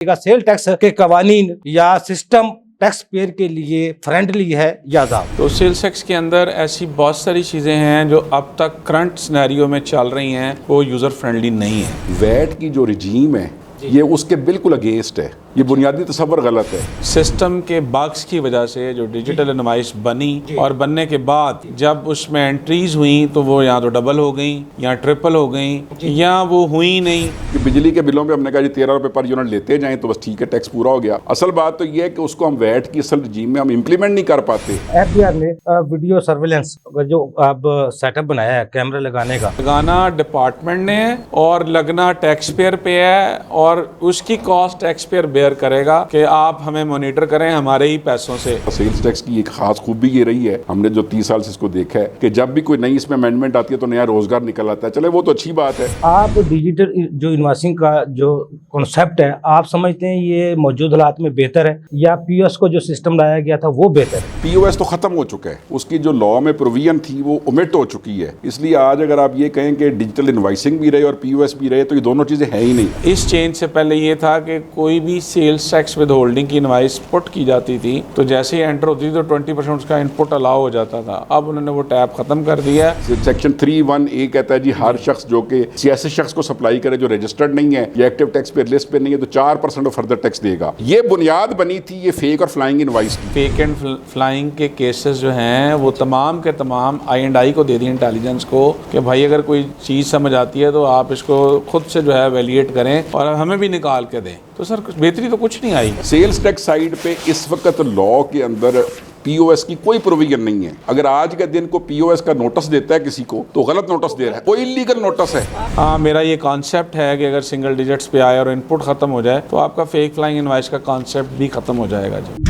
Sale tax के कवानीन या सिस्टम टैक्स पेयर के लिए फ्रेंडली है या ज़ाब। तो सेल्स टैक्स के अंदर ऐसी बहुत सारी चीज़ें हैं जो अब तक करंट सिनेरियो में चल रही हैं, वो यूज़र फ्रेंडली नहीं है। वैट की जो रिजीम है ये उसके बिल्कुल अगेंस्ट है। ये बुनियादी तसव्वुर गलत है। सिस्टम के बग्स की वजह से जो डिजिटल इनवॉइस बनी और बनने के बाद जब उसमें एंट्रीज हुई तो वो या तो डबल हो गई या ट्रिपल हो गई या वो हुई नहीं। कि बिजली के बिलों पे हमने कहा जी 13 रुपये पर यूनिट लेते जाएं तो बस ठीक है, टैक्स पूरा हो गया। असल बात तो ये है कि उसको हम वैट की असल रिजीम में हम इम्प्लीमेंट नहीं कर पाते। एफबीआर ने वीडियो सर्विलेंस जो अब सेटअप बनाया है कैमरा लगाने का, लगाना डिपार्टमेंट ने है और लगना टैक्स पेयर पे है और उसकी कॉस्ट टैक्स पेयर बेयर करेगा कि आप हमें मॉनिटर करें हमारे ही पैसों से। सेल्स टैक्स की एक खास खूबी ये रही है, हमने जो 30 साल से इसको देखा है कि जब भी कोई नई इसमें अमेंडमेंट आती है तो नया रोजगार निकल आता है। चले वो तो अच्छी बात है। आप डिजिटल जो इन्वॉइसिंग का जो कॉन्सेप्ट है आप समझते हैं ये मौजूद हालात में बेहतर है या पीओएस को जो सिस्टम लाया गया था वो बेहतर है? पीओएस तो खत्म हो चुका है, उसकी जो लॉ में प्रोविजन थी वो ओमिट हो चुकी है। इसलिए आज अगर आप ये कहें कि डिजिटल इनवॉइसिंग भी रहे और पीओएस भी रहे तो ये दोनों चीजें हैं ही नहीं। इस चेंज से पहले ये था कि कोई भी सेल्स टैक्स विद होल्डिंग की इनवॉइस पुट की जाती थी तो जैसे ही एंटर होती थी तो 20% उसका इनपुट अलाउ हो जाता था। अब उन्होंने वो टैब खत्म कर दिया है। सेक्शन 3(1)(a) कहता है जी हर शख्स जो कि सियासी शख्स को सप्लाई करे जो रजिस्टर्ड नहीं है या एक्टिव टैक्स पे लिस्ट पे नहीं है तो 4% ऑफ फर्दर टैक्स देगा। ये बुनियाद बनी थी ये फेक और फ्लाइंग इनवॉइस की। फेक एंड फ्लाइंग के केसेस जो हैं वो तमाम के तमाम I&I को दे दी इंटेलिजेंस को कि भाई अगर कोई चीज़ समझ आती है तो आप इसको खुद से जो है वैलिडेट करें और हमें भी निकाल के दें। तो सर बेहतरी तो कुछ नहीं आई। सेल्स टैक्स साइड पे इस वक्त लॉ के अंदर पीओएस की कोई प्रोविजन नहीं है। अगर आज के दिन को पीओएस का नोटिस देता है किसी को तो गलत नोटिस दे रहा है, कोई इलीगल नोटिस है। हाँ, मेरा ये कॉन्सेप्ट है कि अगर सिंगल डिजिट्स पे आए और इनपुट खत्म हो जाए तो आपका फेक फ्लाइंग इनवॉइस का कॉन्सेप्ट भी खत्म हो जाएगा जी।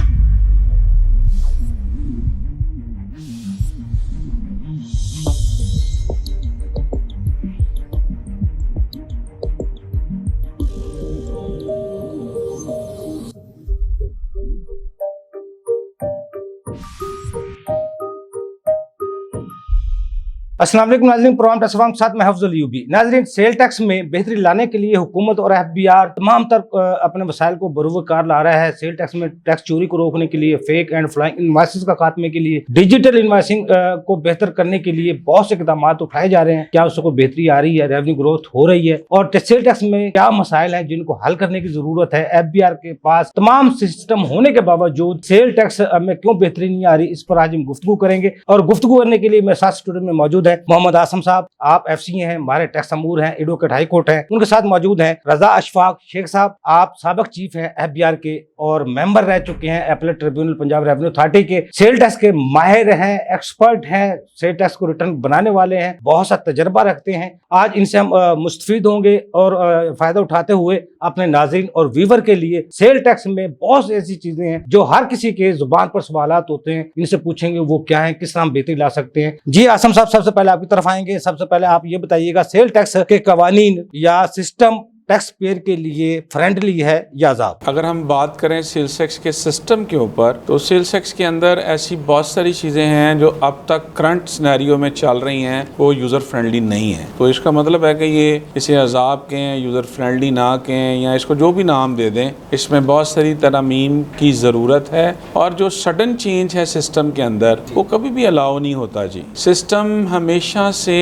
अस्सलाम वालेकुम नाज़रीन, प्रोग्राम टैक्स के साथ मैं हफ्जुल यूबी। नाज़रीन, सेल टैक्स में बेहतरी लाने के लिए हुकूमत और एफबीआर तमाम तर अपने वसाइल को बरूवकार ला रहा है। सेल टैक्स में टैक्स चोरी को रोकने के लिए, फेक एंड फ्लाइंग इनवॉइसेस का खात्मे के लिए, डिजिटल इनवॉइसिंग को बेहतर करने के लिए बहुत से इक़दाम उठाए जा रहे हैं। क्या उसको बेहतरी आ रही है, रेवेन्यू ग्रोथ हो रही है और सेल टैक्स में क्या मसाइल हैं जिनको हल करने की जरूरत है? एफबीआर के पास तमाम सिस्टम होने के बावजूद सेल टैक्स में क्यों बेहतरी नहीं आ रही, इस पर आज हम गुफ्तगू करेंगे। और गुफ्तगू करने के लिए मेरे साथ स्टूडियो में मौजूद है मोहम्मद आसम साहब, आप एफसी हैं, हमारे टैक्स अमूर हैं, एडवोकेट हाई कोर्ट हैं। उनके साथ मौजूद हैं रजा अशफाक शेख साहब, आप साबिक चीफ हैं एफबीआर के और मेंबर रह चुके हैं appellate tribunal Punjab revenue authority के। सेल टैक्स के माहिर हैं, एक्सपर्ट हैं, सेल टैक्स को रिटर्न बनाने वाले हैं, बहुत सा तजर्बा रखते हैं। आज इनसे हम मुस्तफीद होंगे और फायदा उठाते हुए अपने नाज़रीन और व्यूवर के लिए सेल टैक्स में बहुत सी ऐसी चीजें हैं जो हर किसी के जुबान पर सवालात होते हैं, इनसे पूछेंगे वो क्या है, किस तरह हम बेहतरी ला सकते हैं। जी आसम साहब, सबसे पहले आपकी तरफ आएंगे। सबसे पहले आप ये बताइएगा सेल टैक्स के कवानीन या सिस्टम टैक्स पेयर के लिए फ्रेंडली है या ज़ाब? अगर हम बात करें सेल्स टैक्स के सिस्टम के ऊपर तो सेल्स टैक्स के अंदर ऐसी बहुत सारी चीज़ें हैं जो अब तक करंट सिनेरियो में चल रही हैं, वो यूज़र फ्रेंडली नहीं है। तो इसका मतलब है कि ये इसे अजाब कहें, यूज़र फ्रेंडली ना कहें या इसको जो भी नाम दे दें, इसमें बहुत सारी तरमीम की ज़रूरत है। और जो सडन चेंज है सिस्टम के अंदर वो कभी भी अलाउ नहीं होता जी। सिस्टम हमेशा से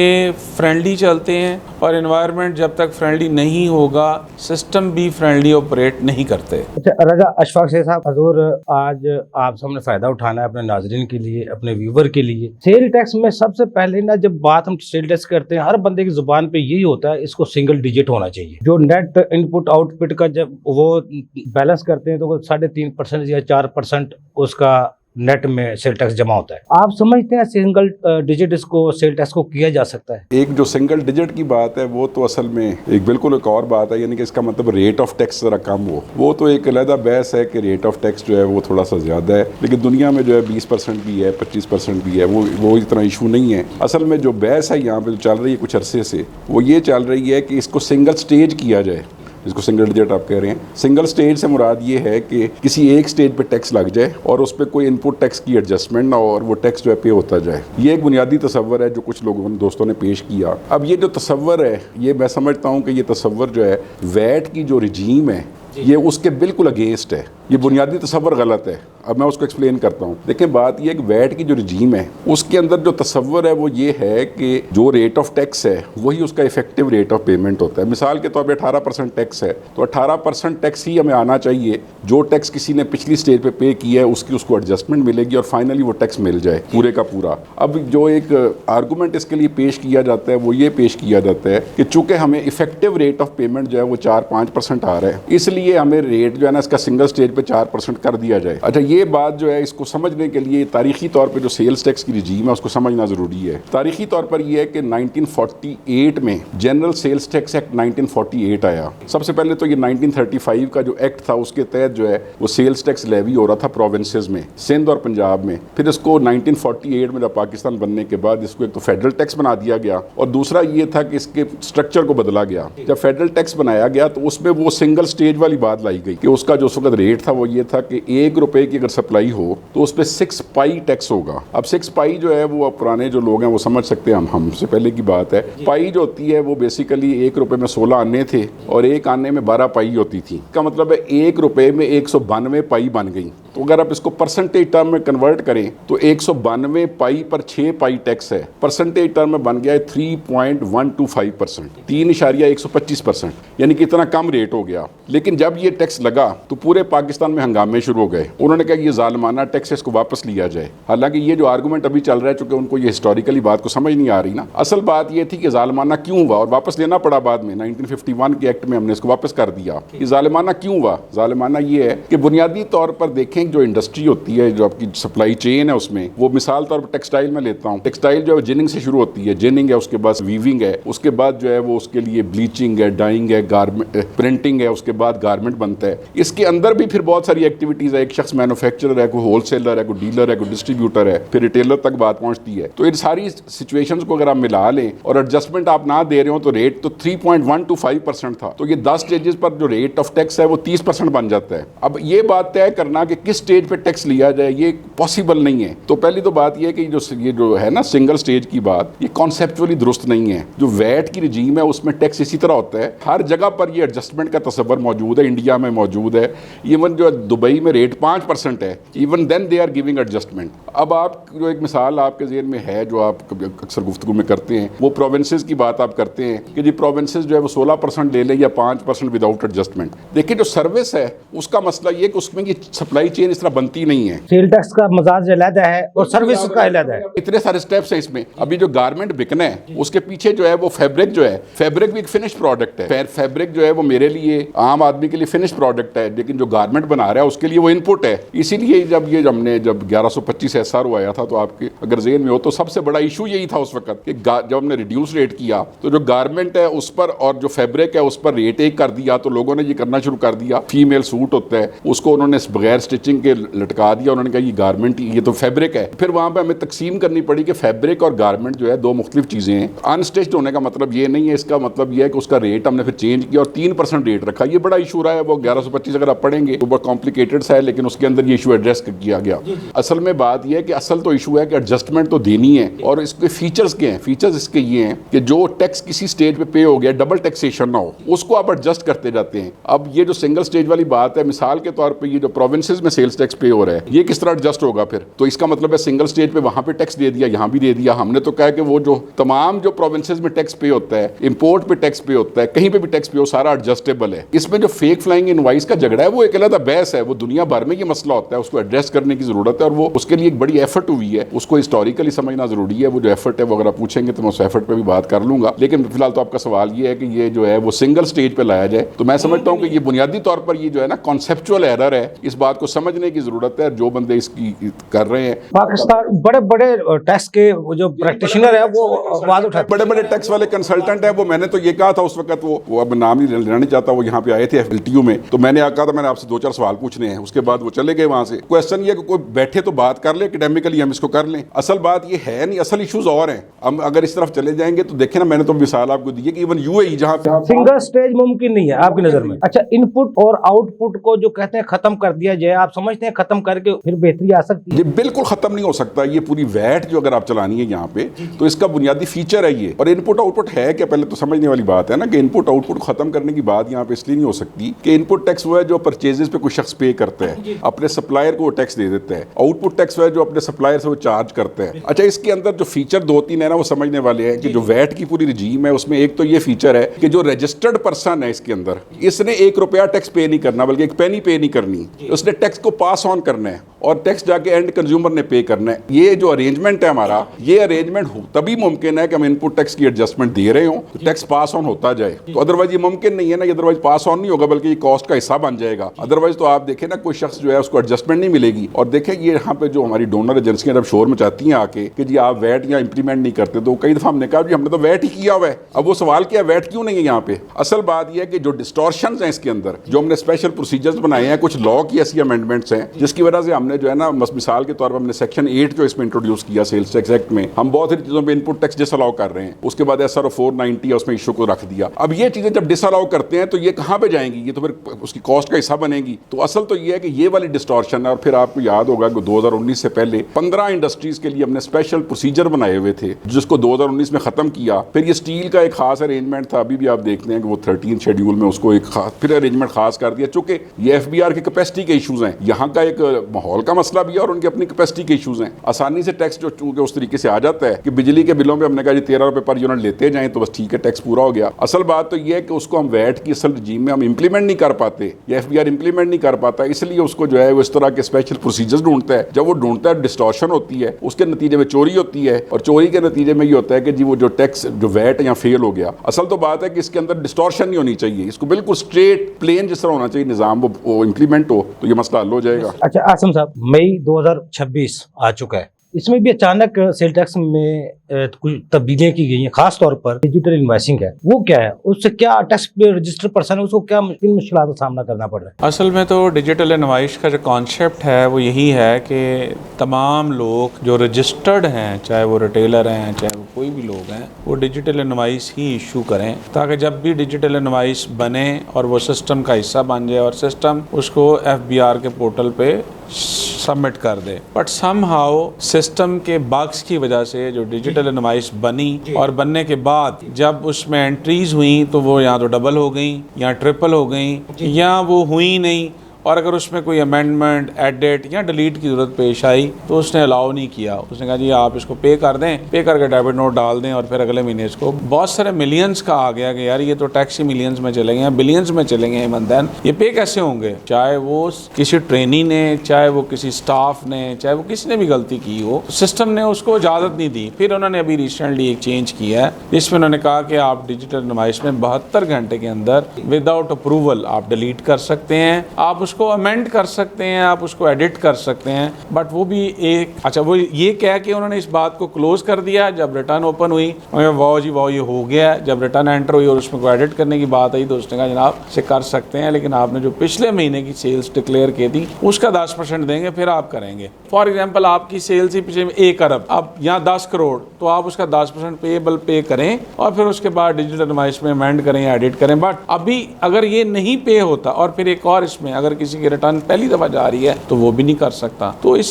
फ्रेंडली चलते हैं और एनवायरनमेंट जब तक फ्रेंडली नहीं होगा सिस्टम भी फ्रेंडली ऑपरेट नहीं करते। अच्छा रजा अशफाक शेख साहब, हजूर आज आप सबने फायदा उठाना है अपने नाजरीन के लिए, अपने व्यूवर के लिए। सेल टैक्स में सबसे पहले ना जब बात हम सेल टैक्स करते हैं हर बंदे की जुबान पे यही होता है इसको सिंगल डिजिट होना चाहिए। जो नेट इनपुट आउटपुट का जब वो बैलेंस करते हैं तो 3.5% या 4% उसका नेट में सेल टैक्स जमा होता है। आप समझते हैं सिंगल डिजिट इसको सेल टैक्स को किया जा सकता है? एक जो सिंगल डिजिट की बात है वो तो असल में एक बिल्कुल एक और बात है, यानी कि इसका मतलब रेट ऑफ टैक्स जरा कम हो। वो तो एक अलग बहस है कि रेट ऑफ टैक्स जो है वो थोड़ा सा ज्यादा है, लेकिन दुनिया में जो है 20% भी है, 25% भी है, वो इतना इशू नहीं है। असल में जो बहस है यहाँ पे जो चल रही है कुछ अरसे से वो ये चल रही है कि इसको सिंगल स्टेज किया जाए, जिसको सिंगल डिजिट आप कह रहे हैं। सिंगल स्टेज से मुराद ये है कि किसी एक स्टेज पे टैक्स लग जाए और उस पर कोई इनपुट टैक्स की एडजस्टमेंट ना हो और वो टैक्स जो है पे होता जाए। ये एक बुनियादी तसव्वुर है जो कुछ लोगों दोस्तों ने पेश किया। अब ये जो तसव्वुर है ये मैं समझता हूँ कि ये तसव्वुर जो है वैट की जो रिजीम है ये उसके बिल्कुल अगेंस्ट है। ये बुनियादी तसव्वुर गलत है। अब मैं उसको एक्सप्लेन करता हूँ। देखें, बात ये है कि वैट की जो रजीम है उसके अंदर जो तसव्वुर है वो ये है कि जो रेट ऑफ टैक्स है वही उसका इफेक्टिव रेट ऑफ पेमेंट होता है। मिसाल के तौर पर 18% टैक्स है तो 18% टैक्स ही हमें आना चाहिए। जो टैक्स किसी ने पिछली स्टेज पे पे किया है उसकी उसको एडजस्टमेंट मिलेगी और फाइनली वो टैक्स मिल जाए पूरे का पूरा। अब जो एक आर्गूमेंट इसके लिए पेश किया जाता है वो ये पेश किया जाता है कि चूंकि हमें इफेक्टिव रेट ऑफ पेमेंट जो है वो 4-5% आ रहा है, इसलिए हमें रेट जो है ना इसका सिंगल स्टेज पे 4% कर दिया जाए। अच्छा, ये बात जो है इसको समझने के लिए तारीखी तौर पे जो सेल्स टैक्स की रजीम है उसको समझना ज़रूरी है। तारीखी तौर पर यह है कि 1948 में जनरल सेल्स टैक्स एक्ट 1948 आया। सबसे पहले तो ये 1935 का जो एक्ट था उसके तहत जो है वो सेल्स टैक्स लेवी हो रहा था प्रोविंसेस में, सिंध और पंजाब में। फिर इसको 1948 में जब पाकिस्तान बनने के बाद इसको एक तो फेडरल टैक्स बना दिया गया और दूसरा ये था कि इसके स्ट्रक्चर को बदला गया। जब फेडरल टैक्स बनाया गया तो उसमें वो सिंगल स्टेज वाली बात लाई गई कि उसका जो उस वक्त रेट था वो ये था कि ₹1 की अगर सप्लाई हो तो उस पर 6 पाई टैक्स होगा। अब 6 पाई जो है वो पुराने जो लोग हैं वो समझ सकते हैं, हमसे पहले की बात है। पाई जो होती है वो बेसिकली ₹1 में 16 आने थे और एक आने में 12 पाई होती थी। इसका मतलब है ₹1 में 192 पाई बन गई। तो अगर आप इसको परसेंटेज टर्म में कन्वर्ट करें तो 192 पाई पर 6 पाई टैक्स है। परसेंटेज टर्म में बन गया है 3.125%, 3.125%, यानी कि इतना कम रेट हो गया। लेकिन जब ये टैक्स लगा तो पूरे पाकिस्तान में हंगामे शुरू हो गए। उन्होंने कहा ये जालिमाना टैक्स है, इसको वापस लिया जाए। हालांकि ये जो आर्गूमेंट अभी चल रहा है, चूंकि उनको ये हिस्टोरिकली बात को समझ नहीं आ रही ना, असल बात ये थी कि जालिमाना क्यों हुआ और वापस लेना पड़ा बाद में 1951 के एक्ट में हमने इसको वापस कर दिया। ये जालिमाना क्यों हुआ? जालिमाना ये है कि बुनियादी तौर पर देखें जो इंडस्ट्री होती है, जो आपकी सप्लाई चेन है, उसमें वो मिसाल तौर पर टेक्सटाइल में लेता हूँ। टेक्सटाइल जो है जिनिंग से शुरू होती है, जिनिंग है, उसके बाद वीविंग है, उसके बाद जो है वो उसके लिए ब्लीचिंग है, डाइंग है, गारमेंट प्रिंटिंग है, उसके बाद गारमेंट बनता है। इसके अंदर भी फिर बहुत सारी एक्टिविटीज है। एक शख्स मैन्युफैक्चरर है, कोई होलसेलर है, कोई डीलर है, कोई डिस्ट्रीब्यूटर है, फिर रिटेलर तक बात पहुंचती है। तो इन सारी सिचुएशंस को अगर आप मिला लें और एडजस्टमेंट आप ना दे रहे हो तो रेट तो 3.125% था, तो ये 10 स्टेजेस पर जो रेट ऑफ टैक्स है वो 30% बन जाता है। अब ये बात तय करना कि किस स्टेज पे टैक्स लिया जाए ये पॉसिबल नहीं है। तो पहली तो बात ये है कि ये जो है ना सिंगल स्टेज की बात, ये कॉन्सेप्चुअली दुरुस्त नहीं है। जो वैट की रजीम है उसमें टैक्स इसी तरह होता है, हर जगह पर ये एडजस्टमेंट का तस्वर मौजूद है। इंडिया में मौजूद है, इवन जो दुबई में रेट 5% है, even then they are giving adjustment. अब आप जो एक मिसाल आपके ज़हन में है जो आप अक्सर गुफ्तगू में करते हैं, वो प्रोविंसेस की बात आप करते हैं कि जी प्रोविंसेस जो है वो 16% ले लें या 5% विदाउट एडजस्टमेंट। देखिए जो सर्विस है उसका मसला ये कि उसमें ये सप्लाई चेन इस तरह बनती नहीं है। सेल टैक्स का मजाज अलग है और सर्विस का अलग है। इतने सारे स्टेप्स हैं इसमें। अभी जो गारमेंट बिकना है उसके पीछे जो है वो फैब्रिक जो है, फैब्रिक भी एक फिनिश प्रोडक्ट है। फैब्रिक जो है वो मेरे लिए आम आदमी के लिए फिनिश प्रोडक्ट है, लेकिन जो गारमेंट बना रहा है उसके लिए वो इनपुट है। इसीलिए जब 1125 SRO आया था तो आपके अगर जेहन में हो तो सबसे बड़ा इशू यही था उस वक्त कि जब हमने रिड्यूस रेट किया तो जो गारमेंट है उस पर और जो फैब्रिक है उस पर रेट एक कर दिया। तो लोगों ने ये करना शुरू कर दिया, फीमेल सूट होता है उसको उन्होंने बगैर स्टिचिंग के लटका दिया। उन्होंने कहा ये गारमेंट, ये तो फैब्रिक है। फिर वहां पे हमें तकसीम करनी पड़ी कि फैब्रिक और गारमेंट जो है दो मुख्तलिफ चीजें हैं। अनस्टिच्ड होने का मतलब ये नहीं है, इसका मतलब ये है कि उसका रेट हमने फिर चेंज किया और 3% रेट रखा। ये बड़ा इशू रहा है, वो 1125 अगर आप पढ़ेंगे तो बहुत कॉम्प्लिकेटेड सा है, लेकिन उसके अंदर ये इशू एड्रेस किया गया। असल में बात यह है कि असल तो इशू है कि एडजस्टमेंट तो देनी है और इसके फीचर्स क्या हैं? फीचर्स इसके ये हैं कि जो टैक्स किसी स्टेज पे हो गया, डबल टैक्सेशन ना हो, उसको आप एडजस्ट करते जाते हैं। अब ये जो सिंगल स्टेज वाली बात है, मिसाल के तौर पर ये जो प्रोविंसेस में सेल्स टैक्स पे हो रहा है, ये किस तरह एडजस्ट होगा फिर? तो इसका मतलब है सिंगल स्टेज पे वहां पे टैक्स दे दिया, यहां भी दे दिया। हमने तो कहा कि वो जो तमाम जो प्रोविंसेस में टैक्स पे होता है, इंपोर्ट पे टैक्स पे होता है, कहीं पे भी टैक्स पे हो, सारा एडजस्टेबल है। इसमें जो फेक फ्लाइंग इनवॉइस का झगड़ा है वो एक अलग बहस है, वो दुनिया भर में ये मसला होता है, उसको एड्रेस करने की जरूरत है और वो उसके लिए एक बड़ी एफर्ट हुई है, उसको हिस्टोरिकली समझना जरूरी है। वो जो एफर्ट है वो अगर आप पूछेंगे तो मैं उस एफर्ट पे भी बात कर लूंगा, लेकिन फिलहाल तो आपका सवाल ये है कि ये जो है वो सिंगल स्टेज पे लाया जाए। तो मैं समझता हूँ कि ये बुनियादी तौर पर ये जो है ना कॉन्सेप्चुअल एरर है, इस बात को समझने की जरूरत है। जो बंदे इसकी कर रहे हैं, पाकिस्तान बड़े बड़े टैक्स के जो प्रैक्टिशनर है वो आवाज उठाते, बड़े बड़े टैक्स वाले कंसल्टेंट है। वो मैंने तो ये कहा था उस वक्त, वो अब नाम नहीं लेना नहीं चाहता, वो यहाँ पे आए थे LTU में, तो मैंने कहा था मैंने आपसे 2-4 सवाल पूछने हैं। उसके बाद वो चले गए वहां से। क्वेश्चन ये कि कोई बैठे तो बात कर ले, एकेडमिकली हम इसको कर लें। असल बात ये है नहीं, असल इश्यूज और हैं। हम अगर इस तरफ चले जाएंगे तो देखें ना, मैंने तो मिसाल आपको दी है कि इवन UAE जहाँ सिंगल स्टेज मुमकिन नहीं है आपकी नजर में। अच्छा, इनपुट और आउटपुट को जो कहते हैं खत्म कर दिया जाए, आप समझते हैं खत्म करके फिर बेहतरी आ सकती है? ये बिल्कुल खत्म नहीं हो सकता। ये पूरी वैट जो अगर आप चलानी है यहाँ पे, तो इसका बुनियादी फीचर है ये। और इनपुट आउटपुट है क्या, पहले तो समझने वाली बात है ना कि इनपुट आउटपुट खत्म करने की बात यहाँ पे इसलिए नहीं हो सकती कि इनपुट टैक्स वो है जो परचेजेस पे कोई शख्स पे करता है, अपने सप्लायर को वो टैक्स दे देता है। आउटपुट टैक्स वो है जो अपने सप्लायर से वो चार्ज करता है। अच्छा, इसके अंदर जो फीचर 2-3 है ना, वो समझने वाले हैं कि जो वैट की पूरी रजीम है उसमें एक तो ये फीचर है कि जो रजिस्टर्ड पर्सन है इसके अंदर, इसने 1 रुपया टैक्स पे नहीं करना, बल्कि 1 पेनी पे नहीं करनी, उसने टैक्स को पास ऑन करना है और टैक्स जाके एंड कंज्यूमर ने पे करना है। ये जो अरेंजमेंट है हमारा, ये अरेंजमेंट तभी मुमकिन है कि हम इनपुट टैक्स की एडजस्टमेंट दे रहे हो तो टैक्स पास ऑन होता जाए। तो अदरवाइज ये मुमकिन नहीं है ना, अदरवाइज पास ऑन नहीं होगा बल्कि ये कॉस्ट का हिस्सा बन जाएगा। अदरवाइज तो आप देखें ना, कोई शख्स जो है उसको एडजस्टमेंट नहीं मिलेगी। और देखें ये यहाँ पे जो हमारी डोनर एजेंसियां जब शोर मचाती हैं आके कि जी आप वैट या इंप्लीमेंट नहीं करते, तो कई दफा हमने कहा जी हमने तो वैट ही किया हुआ है। अब वो सवाल क्या, वैट क्यों नहीं है यहाँ पे? असल बात यह है कि जो डिस्टॉर्शंस हैं इसके अंदर, जो हमने स्पेशल प्रोसीजर्स बनाए हैं, कुछ लॉ की ऐसी अमेंडमेंट्स हैं जिसकी वजह से हमने जो है ना, मिसाल के तौर पर हमने सेक्शन 8 जो इसमें इंट्रोड्यूस किया सेल्स टैक्स एक्ट में, हम बहुत सारी चीजों पे इनपुट टैक्स डिसअलाउ कर रहे हैं। उसके बाद SRO 490 उसमें इशू को रख दिया। अब ये चीजें जब डिसअलाउ करते हैं तो ये कहां पे जाएंगी? ये तो फिर उसकी कॉस्ट का हिस्सा बनेगी। तो असल तो ये है कि ये वाली डिस्टॉर्शन है। और फिर आपको याद होगा कि 2019 से पहले 15 इंडस्ट्रीज के लिए हमने स्पेशल प्रोसीजर बनाए हुए थे जिसको 2019 में खत्म किया। फिर ये स्टील का एक खास अरेंजमेंट था, अभी भी आप देखते हैं कि वो 13 शेड्यूल में उसको एक फिर अरेंजमेंट खास कर दिया। चूंकि ये FBR की कैपेसिटी के इशूज हैं, यहाँ का एक माहौल का मसला भी है और उनकी अपनी कैपेसिटी के इशूज हैं। आसानी से टैक्स जो चूंकि उस तरीके से आ जाता है कि बिजली के बिलों में हमने कहा जी 13 रुपए पर यूनिट लेते जाएं तो बस ठीक है, टैक्स पूरा हो गया। असल बात तो ये है कि उसको हम वैट की असल रजीम में हम इंप्लीमेंट नहीं कर पाते, या FBR इंप्लीमेंट नहीं कर पाता, इसलिए उसको जो है वो इस तरह के स्पेशल प्रोसीजर्स ढूंढता है। जब वो ढूंढता है डिस्टॉर्शन होती है, उसके नतीजे में चोरी होती है और चोरी के नतीजे में ये होता है कि जी वो जो टैक्स जो वैट यहाँ फेल हो गया। असल तो बात है कि इसके अंदर डिस्टॉर्शन नहीं होनी चाहिए, इसको बिल्कुल स्ट्रेट प्लेन जिस तरह होना चाहिए निजाम, वो इंप्लीमेंट हो तो ये मसला हल हो जाएगा। अच्छा आसम साहब, मई 2026 आ चुका है, इसमें भी अचानक सेल टैक्स में कुछ तब्दीलियां की गई हैं, खास तौर पर डिजिटल इनवॉइसिंग है, वो क्या है? उससे क्या टैक्स रजिस्टर पर्सन है उसको क्या किन मुश्किलात का सामना करना पड़ रहा है? असल में तो डिजिटल इनवॉइस का जो कॉन्सेप्ट है वो यही है कि तमाम लोग जो रजिस्टर्ड हैं, चाहे वो रिटेलर हैं चाहे वो कोई भी लोग हैं, वो डिजिटल इनवॉइस ही इशू करें, ताकि जब भी डिजिटल इनवॉइस बने और वो सिस्टम का हिस्सा बन जाए और सिस्टम उसको FBR के पोर्टल पे सबमिट कर दे। बट समहाउ सिस्टम के बग्स की वजह से जो डिजिटल इनवॉइस बनी और बनने के बाद जब उसमें एंट्रीज हुई तो वो या तो डबल हो गई या ट्रिपल हो गई या वो हुई नहीं, और अगर उसमें कोई अमेंडमेंट, एडिट या डिलीट की ज़रूरत पेश आई तो उसने अलाउ नहीं किया। उसने कहा जी आप इसको पे कर दें, पे करके डेबिट नोट डाल दें और फिर अगले महीने इसको बहुत सारे मिलियंस का आ गया कि यार ये तो टैक्स ही मिलियंस में चले गए, बिलियंस में चले गए, मंदैन ये पे कैसे होंगे? चाहे वो किसी ट्रेनी ने, चाहे वो किसी स्टाफ ने, चाहे वो किसी ने भी गलती की हो, सिस्टम ने उसको इजाज़त नहीं दी। फिर उन्होंने अभी रिसेंटली एक चेंज किया है जिसमें उन्होंने कहा कि आप डिजिटल इनवॉइस में 72 घंटे के अंदर विदाउट अप्रूवल आप डिलीट कर सकते हैं, आप उसको अमेंड कर सकते हैं, आप उसको एडिट कर सकते हैं। बट वो भी एक अच्छा वो ये कह के उन्होंने इस बात को क्लोज कर दिया। जब रिटर्न ओपन हुई वाह जी वाह ये हो गया, जब रिटर्न एंटर हुई और उसमें कोई एडिट करने की बात आई तो उसने कहा जनाब इसे कर सकते हैं, लेकिन आपने जो पिछले महीने की सेल्स डिक्लेयर की थी उसका 10% देंगे फिर आप करेंगे। फॉर एग्जाम्पल आपकी सेल्स ही पिछले 1 अरब, अब यहाँ 10 करोड़, तो आप उसका 10% पेएबल पे करें और फिर उसके बाद डिजिटल इनवॉइस में अमेंड करें या एडिट करें। बट अभी अगर ये नहीं पे होता और फिर एक और इसमें अगर किसी की रिटर्न पहली दफा जा रही है तो वो भी नहीं कर सकता। तो इस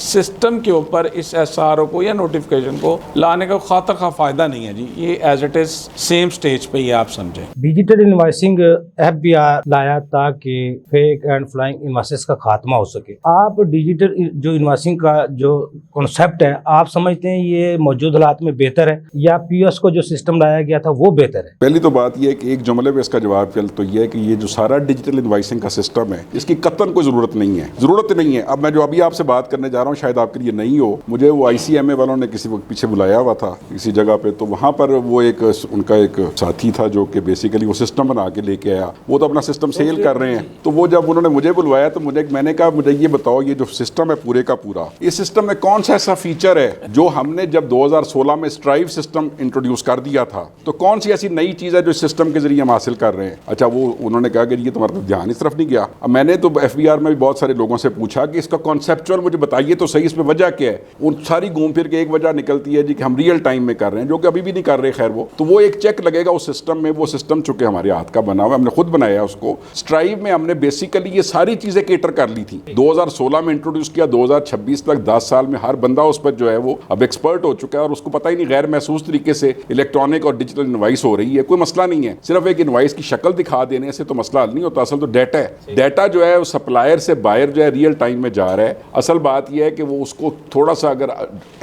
सिस्टम के ऊपर इस SRO को या नोटिफिकेशन को लाने का खातर का फायदा नहीं है जी, ये as it is same stage पे ही आप समझें। डिजिटल इनवॉइसिंग FBR लाया ताकि फेक एंड फ्लाइंग इनवॉइसेस का खात्मा हो सके। आप डिजिटल जो इनवॉइसिंग का जो कॉन्सेप्ट है, आप समझते हैं ये मौजूद हालात में बेहतर है या POS को जो सिस्टम लाया गया था वो बेहतर है? पहली तो बात यह है कि एक जुमले में इसका जवाब तो यह है कि ये जो सारा डिजिटल इनवॉइसिंग का सिस्टम है इसकी कतन कोई ज़रूरत नहीं है, ज़रूरत नहीं है। अब मैं जो अभी आपसे बात करने जा रहा हूँ शायद आपके लिए नहीं हो, मुझे वो ICMA वालों ने किसी वक्त पीछे बुलाया हुआ था किसी जगह पे, तो वहाँ पर वो एक उनका एक साथी था जो कि बेसिकली वो सिस्टम बना के लेके आया, वो तो अपना सिस्टम सेल कर रहे हैं। तो वो जब उन्होंने मुझे बुलवाया तो मैंने कहा मुझे ये बताओ ये जो सिस्टम है पूरे का पूरा, इस सिस्टम में कौन सा ऐसा फीचर है जो हमने जब 2016 में स्ट्राइव सिस्टम इंट्रोड्यूस कर दिया था, तो कौन सी ऐसी नई चीज़ है जो इस सिस्टम के जरिए हम हासिल कर रहे हैं? अच्छा वो उन्होंने कहा कि ये तुम्हारा ध्यान ध्यान इस तरफ नहीं गया। अब मैंने तो FBR में भी बहुत सारे लोगों से पूछा कि इसका कॉन्सेप्चुअल मुझे बताइए तो सही, इसमें वजह क्या है। उन सारी घूम फिर के एक वजह निकलती है जी कि हम रियल टाइम में कर रहे हैं, जो कि अभी भी नहीं कर रहे। खैर वो एक चेक लगेगा उस सिस्टम में। वो सिस्टम चूंकि हमारे हाथ का बना हुआ, हमने खुद बनाया उसको। स्ट्राइव में हमने बेसिकली ये सारी चीजें केटर कर ली थी। 2016 में इंट्रोड्यूस किया, 2026 तक 10 साल में हर बंदा उस पर जो है वो अब एक्सपर्ट हो चुका है और उसको पता ही नहीं गैर महसूस तरीके से इलेक्ट्रॉनिक और डिजिटल इनवाइस हो रही है। कोई मसला नहीं है, सिर्फ एक इनवाइस की शक्ल दिखा देने से तो मसला हल नहीं होता। असल तो डाटा है, डाटा जो है सप्लायर से बायर जो है रियल टाइम में जा रहा है। असल बात यह है कि वो उसको थोड़ा सा अगर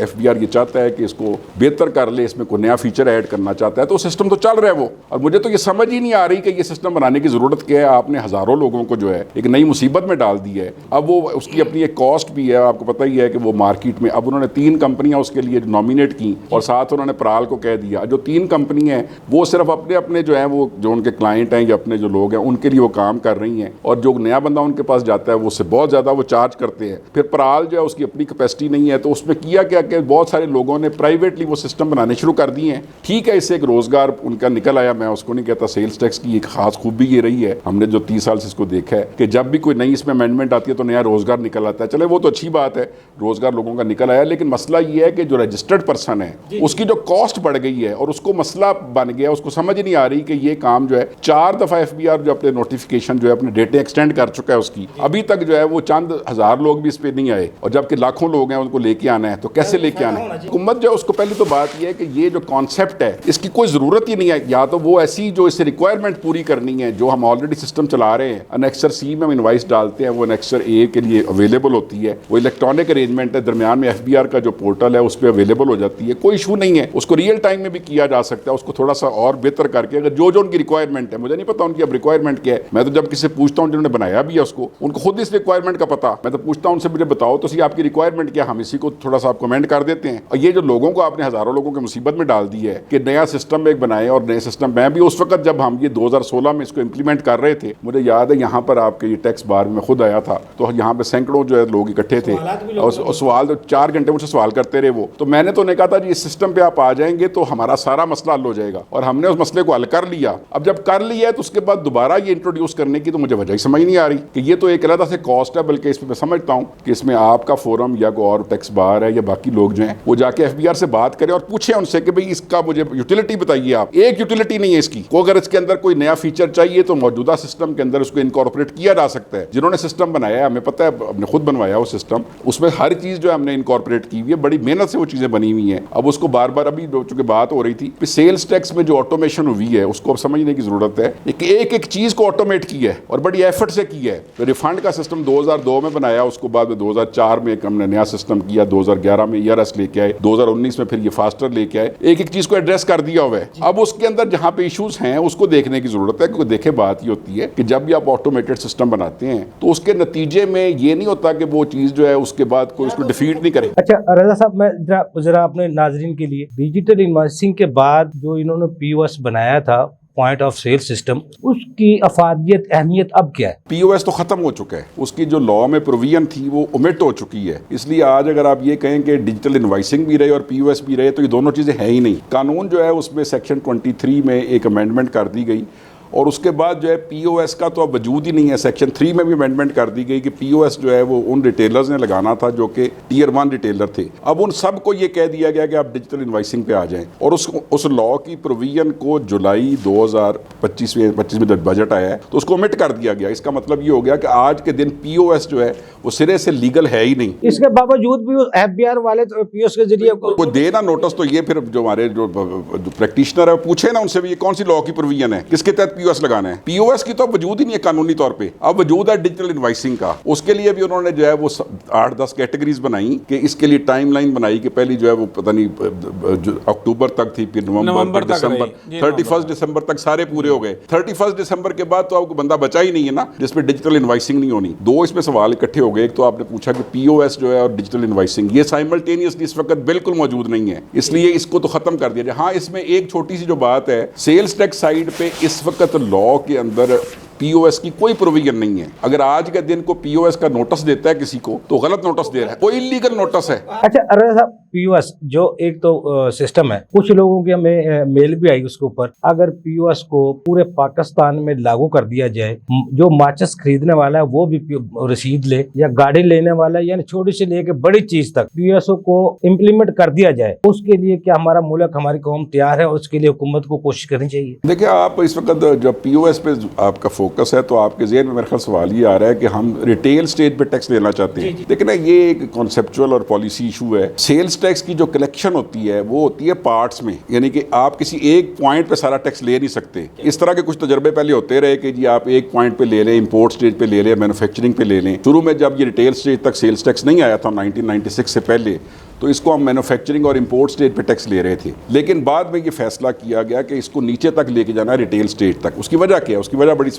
FBR ये चाहता है कि इसको बेहतर कर ले, इसमें कोई नया फीचर ऐड करना चाहता है, तो सिस्टम तो चल रहा है वो। और मुझे तो ये समझ ही नहीं आ रही कि ये सिस्टम बनाने की जरूरत क्या है। आपने हजारों लोगों को जो है एक नई मुसीबत में डाल दी है। अब वो उसकी अपनी एक कॉस्ट भी है, आपको पता ही है कि वो मार्केट में अब उन्होंने 3 कंपनियां उसके लिए नॉमिनेट की और साथ उन्होंने प्राल को कह दिया। जो 3 कंपनी हैं वो सिर्फ अपने अपने जो है वो जो उनके क्लाइंट हैं या अपने जो लोग हैं उनके लिए वो काम कर रही हैं, और जो नया बंदा उनके पास जाता है वो उससे बहुत ज़्यादा वो चार्ज करते हैं। फिर प्राल जो है उसकी अपनी कैपेसिटी नहीं है, तो उसमें किया क्या कि बहुत सारे लोगों ने प्राइवेटली वो सिस्टम बनाने शुरू कर दिए हैं। ठीक है, इससे एक रोज़गार उनका निकल आया, मैं उसको नहीं कहता। सेल्स टैक्स की एक खास खूबी ये रही है, हमने जो 30 साल से इसको देखा है कि जब भी कोई नई इसमें अमेंडमेंट आती है तो नया रोज़गार निकल आता है। चले वो तो अच्छी बात है, रोज़गार लोगों का निकल आया, लेकिन मसला ये है कि जो रजिस्टर्ड पर्सन है उसकी जो कॉस्ट बढ़ गई है और उसको मसला बन गया, उसको समझ नहीं आ रही कि ये काम जो है 4 दफ़ा FBR जो अपने नोटिफिकेशन जो है अपने डेटे एक्सटेंड कर चुका है उसकी, अभी तक जो है वो चंद हज़ार लोग भी इस पर नहीं आए, और जबकि लाखों लोग हैं उनको लेके आना है, तो कैसे लेके आना है। हुकूमत जो है उसको पहले तो बात यह है कि ये जो कॉन्सेप्ट है इसकी कोई ज़रूरत ही नहीं है। या तो वो ऐसी जो इससे रिक्वायरमेंट पूरी करनी है, जो हम ऑलरेडी सिस्टम चला रहे हैं, अनेक्सर C में हम इनवाइस डालते हैं, वो अनेक्सर A के लिए अवेलेबल होती है, वो इलेक्ट्रॉनिक अरेंजमेंट है, दरमियान में FBR का जो पोर्टल है उस पर अवेलेबल हो जाती है, कोई इशू नहीं है। उसको रियल टाइम में भी किया जा सकता है, उसको थोड़ा सा और बेहतर करके, अगर जो उनकी रिक्वायरमेंट है, मुझे नहीं पता उनकी अब रिक्वायरमेंट क्या है। मैं तो जब किसी पूछता हूँ जिन्होंने बनाया भी है उसको, उनको खुद इस रिक्वायरमेंट का पता, मैं तो पूछता हूँ उनसे, मुझे बताओ तो सही आपकी रिक्वायरमेंट क्या, हम इसी को थोड़ा सा आप कमेंट कर देते हैं। और ये जो लोगों को आपने हज़ारों लोगों की मुसीबत में डाल दी है कि नया सिस्टम एक बनाए, और नए सिस्टम मैं भी उस वक्त जब हम ये 2016 में इसको इंप्लीमेंट कर रहे थे, मुझे याद है यहाँ पर आपके ये टैक्स बार में खुद आया था, तो यहाँ पे सैकड़ों जो है लोग इकट्ठे थे और सवाल 4 घंटे मुझसे सवाल करते रहे वो। तो मैंने तो उन्हें कहा था जी इस सिस्टम पे आप आ जाएंगे तो हमारा सारा मसला हल हो जाएगा, और हमने उस मसले को हल कर लिया। अब जब कर लिया है तो उसके बाद दोबारा ये इंट्रोड्यूस करने की तो मुझे वजह ही समझ नहीं आ रही कि ये तो एक अलग से कॉस्ट है। बल्कि इसमें मैं समझता हूँ कि इसमें आपका फोरम या कोई और टैक्स बार है या बाकी लोग जो हैं वो जाके FBR से बात करें और पूछे उनसे कि भाई इसका मुझे यूटिलिटी बताइए। आप एक यूटिलिटी नहीं है इसकी को, अगर इसके अंदर कोई नया फीचर चाहिए तो मौजूदा सिस्टम के अंदर उसको इनकॉर्पोरेट किया जा सकता है। जिन्होंने सिस्टम बनाया है, हमें पता है, हमने खुद बनवाया वो सिस्टम, उसमें हर चीज़ जो है हमने इनकॉर्पोरेट की हुई है, बड़ी मेहनत से वो चीज़ें बनी हुई हैं। अब उसको बार बार अभी चूंकि बात हो रही थी सेल्स टैक्स में जो ऑटोमेशन हुई है उसको अब समझने की जरूरत है। एक चीज़ को ऑटोमेट की है और बड़ी एफर्ट से की है। तो रिफंड का सिस्टम 2002 में बनाया, उसको बाद में 2004 में हमने नया सिस्टम किया, 2011 में ERS लेके आए, 2019 में फिर ये फास्टर लेके आए, एक चीज़ को एड्रेस कर दिया हुआ है। अब उसके अंदर जहाँ पे इश्यूज हैं उसको देखने की जरूरत है, क्योंकि देखे बात ये होती है कि जब भी आप ऑटोमेटेड सिस्टम बनाते हैं तो उसके नतीजे में ये नहीं होता कि वो चीज़ जो है उसके बाद कोई उसको डिफीट नहीं करे। अच्छा रजा साहब, मैं जरा अपने नाजरीन के लिए डिजिटल इनवॉइसिंग के बाद जो इन्होंने POS बनाया था, पॉइंट ऑफ सेल सिस्टम, उसकी अफादियत अहमियत अब क्या है? POS तो खत्म हो चुका है, उसकी जो लॉ में प्रोविजन थी वो ओमिट हो चुकी है। इसलिए आज अगर आप ये कहें कि डिजिटल इनवाइसिंग भी रहे और POS भी रहे तो ये दोनों चीज़ें हैं ही नहीं। कानून जो है उसमें सेक्शन 23 में एक अमेंडमेंट कर दी गई और उसके बाद जो है POS का तो अब वजूद ही नहीं है। सेक्शन 3 में भी अमेंडमेंट कर दी गई कि POS जो है वो उन रिटेलर्स ने लगाना था जो कि Tier 1 रिटेलर थे। अब उन सब को ये कह दिया गया कि आप डिजिटल इनवाइसिंग पे आ जाएं, और उस लॉ की प्रोविजन को जुलाई 2025 में जब बजट आया है तो उसको ओमिट कर दिया गया। इसका मतलब ये हो गया कि आज के दिन POS जो है वो सिरे से लीगल है ही नहीं। इसके बावजूद भी FBR वाले तो POS के जरिए कोई देना नोटिस, तो ये फिर जो हमारे जो प्रैक्टिशनर है पूछे ना उनसे भी ये कौन सी लॉ की प्रोविजन है, किसके तहत POS लगाना है। POS की तो वजूद ही नहीं है कानूनी तौर पे, अब वजूद है डिजिटल इनवाइसिंग का। उसके लिए भी उन्होंने जो है वो 8-10 कैटेगरीज बनाई कि इसके लिए टाइमलाइन बनाई कि पहली जो है वो पता नहीं अक्टूबर तक थी, फिर नवंबर दिसंबर, 31 दिसंबर तक सारे पूरे हो गए। 31 दिसंबर के बाद तो आपको बंदा बचा ही नहीं है ना जिसमें डिजिटल इनवाइसिंग नहीं होनी। दो इसमें सवाल इकट्ठे हो गए। एक तो आपने पूछा कि POS जो है और डिजिटल इनवाइसिंग ये साइमल्टेनियसली इस वक्त बिल्कुल मौजूद नहीं है, इसलिए इसको तो खत्म कर दिया जाए। हाँ, इसमें एक छोटी सी जो बात है, सेल्स टैक्स साइड पे इस वक्त लॉ के अंदर पीओएस की कोई प्रोविजन नहीं है। अगर आज के दिन को पीओएस का नोटिस देता है किसी को तो गलत नोटिस दे रहा है, कोई इलीगल नोटिस है। अच्छा अरे साहब, पीओएस जो एक तो सिस्टम है, कुछ लोगों की हमें मेल भी आई उसके ऊपर, अगर पीओएस को पूरे पाकिस्तान में लागू कर दिया जाए, जो माचिस खरीदने वाला है वो भी रसीद ले, या गाड़ी लेने वाला है, यानी छोटी से लेके बड़ी चीज तक पीओएस को इम्प्लीमेंट कर दिया जाए, उसके लिए क्या हमारा मुल्क, हमारी कौम तैयार है? और उसके लिए हुकूमत को कोशिश करनी चाहिए। देखिए, आप इस वक्त जब पीओएस पे आपका फोकस है तो आपके ज़हन में मेरे ख्याल सवाल ये आ रहा है कि हम रिटेल स्टेज पे टैक्स लेना चाहते हैं, लेकिन ये एक कॉन्सेप्चुअल और पॉलिसी इशू है। सेल्स टैक्स की जो कलेक्शन होती है वो होती है पार्ट्स में, यानी कि आप किसी एक पॉइंट पे सारा टैक्स ले नहीं सकते। इस तरह के कुछ तजर्बे पहले होते रहे कि जी आप एक पॉइंट पे ले लें, इंपोर्ट स्टेज पे ले लें, मैन्युफैक्चरिंग पे ले लें। शुरू में जब ये रिटेल स्टेज तक सेल्स टैक्स नहीं आया था 1996 से पहले, तो इसको हम मैन्युफैक्चरिंग और इंपोर्ट स्टेज पे टैक्स ले रहे थे, लेकिन बाद में ये फैसला किया गया कि इसको नीचे तक लेके जाना है, रिटेल स्टेज तक। उसकी वजह क्या है? उसकी वजह बड़ी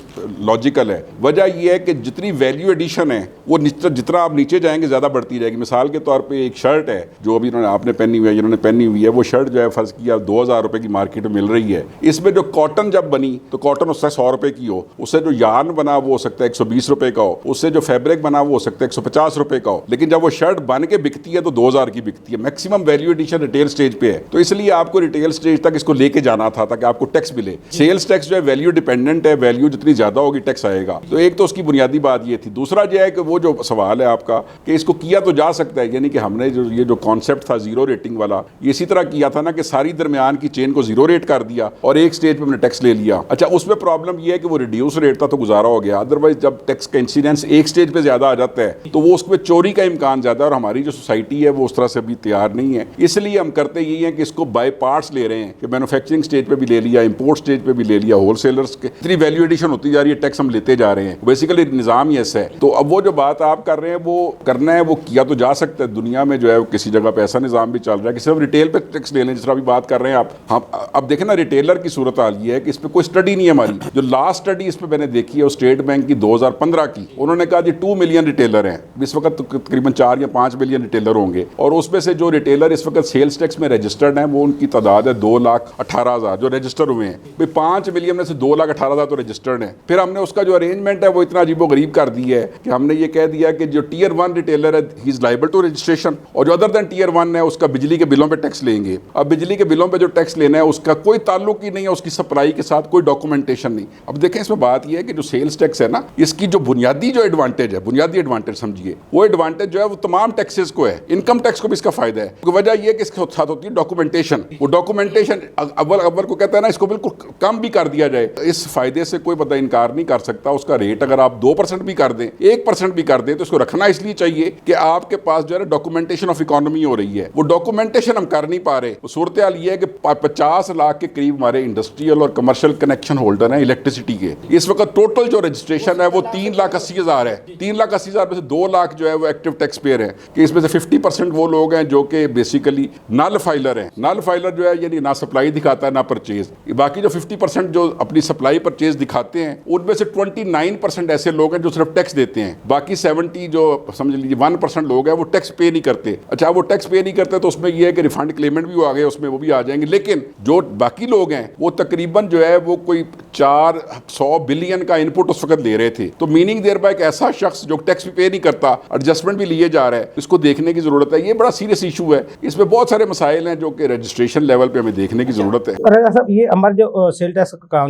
लॉजिकल है। वजह ये है कि जितनी वैल्यू एडिशन है वो जितना आप नीचे जाएंगे ज़्यादा बढ़ती रहेगी। मिसाल के तौर पर एक शर्ट है जो अभी आपने पहनी हुई है, जिन्होंने पहनी हुई है, वो शर्ट जो है फ़र्ज़ किया 2000 रुपये की मार्केट में मिल रही है। इसमें जो कॉटन जब बनी तो कॉटन उससे 100 रुपये की हो, उससे जो यार्न बना वो हो सकता है 120 रुपये का हो, उससे जो फैब्रिक बना वो हो सकता है 150 रुपये का हो, लेकिन जब वो शर्ट बन के बिकती है तो 2000 की बिकती है। Maximum value addition retail stage पे है, तो इसलिए आपको रिटेल स्टेज तक इसको लेके जाना था ताकि आपको टैक्स मिले। सेल्स टैक्स जो है वैल्यू डिपेंडेंट है, वैल्यू जितनी ज्यादा होगी टैक्स आएगा। तो एक तो उसकी बुनियादी बात ये थी। दूसरा ये है कि वो जो सवाल है आपका कि इसको किया तो जा सकता है, यानी कि हमने ये जो कॉन्सेप्ट था जीरो रेटिंग वाला, ये इसी तरह किया था ना कि सारी दरमियान की चेन को जीरो रेट कर दिया और एक स्टेज पे हमने टैक्स ले लिया। अच्छा, उसमें प्रॉब्लम ये है कि वो रिड्यूस रेट था तो गुजारा हो गया। अदरवाइज जब टैक्स का इंसिडेंस एक स्टेज पे ज्यादा आ जाता है तो वो उसमें चोरी का इम्कान ज्यादा है, और हमारी जो सोसाइटी है वो उस तरह से अभी तैयार नहीं है। इसलिए हम करते यही हैं कि इसको बाय पार्ट्स ले रहे हैं कि मैन्युफैक्चरिंग स्टेज पे भी ले लिया, इंपोर्ट स्टेज पे भी ले लिया, होलसेलर्स के इतनी वैल्यू एडिशन होती जा रही है, टैक्स हम लेते जा रहे हैं। बेसिकली निज़ाम ही ऐसा है। तो अब वो जो बात आप कर रहे हैं वो करना है, वो किया तो जा सकता है। दुनिया में जो है किसी जगह पे ऐसा निज़ाम भी चल रहा है कि सिर्फ रिटेल पे टैक्स ले लें, जिस तरह अभी बात कर रहे हैं आप। हम अब देखें ना, रिटेलर की सूरत हाल ये है कि इस पर कोई स्टडी नहीं है हमारी। जो लास्ट स्टडी इस पर मैंने देखी है वो स्टेट बैंक की 2015 की, उन्होंने कहा जी 2 मिलियन रिटेलर हैं इस वक्त, तकरीबन 4 या 5 मिलियन रिटेलर होंगे, और उसमें से जो रिटेलर इस वक्त सेल्स टैक्स में रजिस्टर्ड हैं वो उनकी तादाद है 2,18,000 जो रजिस्टर हुए हैं। भाई 5 मिलियन में से 2,18,000 तो रजिस्टर्ड हैं। फिर हमने उसका जो अरेंजमेंट है वो इतना अजीबोगरीब कर दी है कि हमने ये कह दिया कि जो टियर 1 रिटेलर है he is liable to registration, और जो अदर देन टियर 1 है उसका बिजली के बिलों पे टैक्स लेंगे। अब बिजली के बिलों पे जो टैक्स लेना है उसका कोई ताल्लुक ही नहीं है उसकी सप्लाई के साथ, कोई डॉक्यूमेंटेशन नहीं। अब देखें, इसमें बात यह है कि जो सेल्स टैक्स है ना, इसकी जो बुनियादी जो एडवांटेज है, बुनियादी एडवांटेज समझिए, वो एडवांटेज जो है वो तमाम टैक्सेस को है। इनकम टैक्स को भी इसका फायदा है। तो वजह यह है कि इसके साथ होती है डॉक्यूमेंटेशन। वो डॉक्यूमेंटेशन अव्वल को कहता है ना, इसको बिल्कुल कम भी कर दिया जाए, इस फायदे से कोई बंदा इनकार नहीं कर सकता। उसका रेट अगर आप 2% भी कर दें, 1% भी कर दें, तो इसको रखना इसलिए चाहिए कि आपके पास जो है डॉक्यूमेंटेशन ऑफ इकोनॉमी हो रही है। वो डॉक्यूमेंटेशन हम कर नहीं पा रहे। वो सूरत हाल ये है कि 50 लाख के करीब हमारे इंडस्ट्रियल और कमर्शियल कनेक्शन होल्डर हैं इलेक्ट्रिसिटी के। इस वक्त टोटल जो रजिस्ट्रेशन है वो 3,80,000 है। 3,80,000 में से 2 लाख जो है वो एक्टिव टैक्स पेयर है, कि इसमें से 50% वो लोग हैं जो कि बेसिकली नल फाइलर हैं। नल फाइलर जो है यानी ना सप्लाई दिखाता है ना परचेज। बाकी जो 50% जो अपनी सप्लाई परचेज दिखाते हैं, उनमें से 29% ऐसे लोग हैं जो सिर्फ टैक्स देते हैं। बाकी 70 जो समझ लीजिए 1% लोग हैं वो टैक्स पे नहीं करते। अच्छा, वो टैक्स पे नहीं करते तो उसमें यह है कि रिफंड क्लेमेंट भी आ गए, उसमें वो भी आ जाएंगे। लेकिन जो बाकी लोग हैं वो तकरीबन जो है वो कोई 400 बिलियन का इनपुट उस वक्त ले रहे थे। तो मीनिंग देयर बाय एक ऐसा शख्स जो टैक्स भी पे नहीं करता, एडजस्टमेंट भी लिए जा रहा है, इसको देखने की जरूरत है। ये बड़ा सीरियस इशू है। इसमें बहुत सारे मसाइल हैं जो कि रजिस्ट्रेशन लेवल पे हमें देखने की जरूरत है। साहब, ये हमारे जो सेल टैक्स का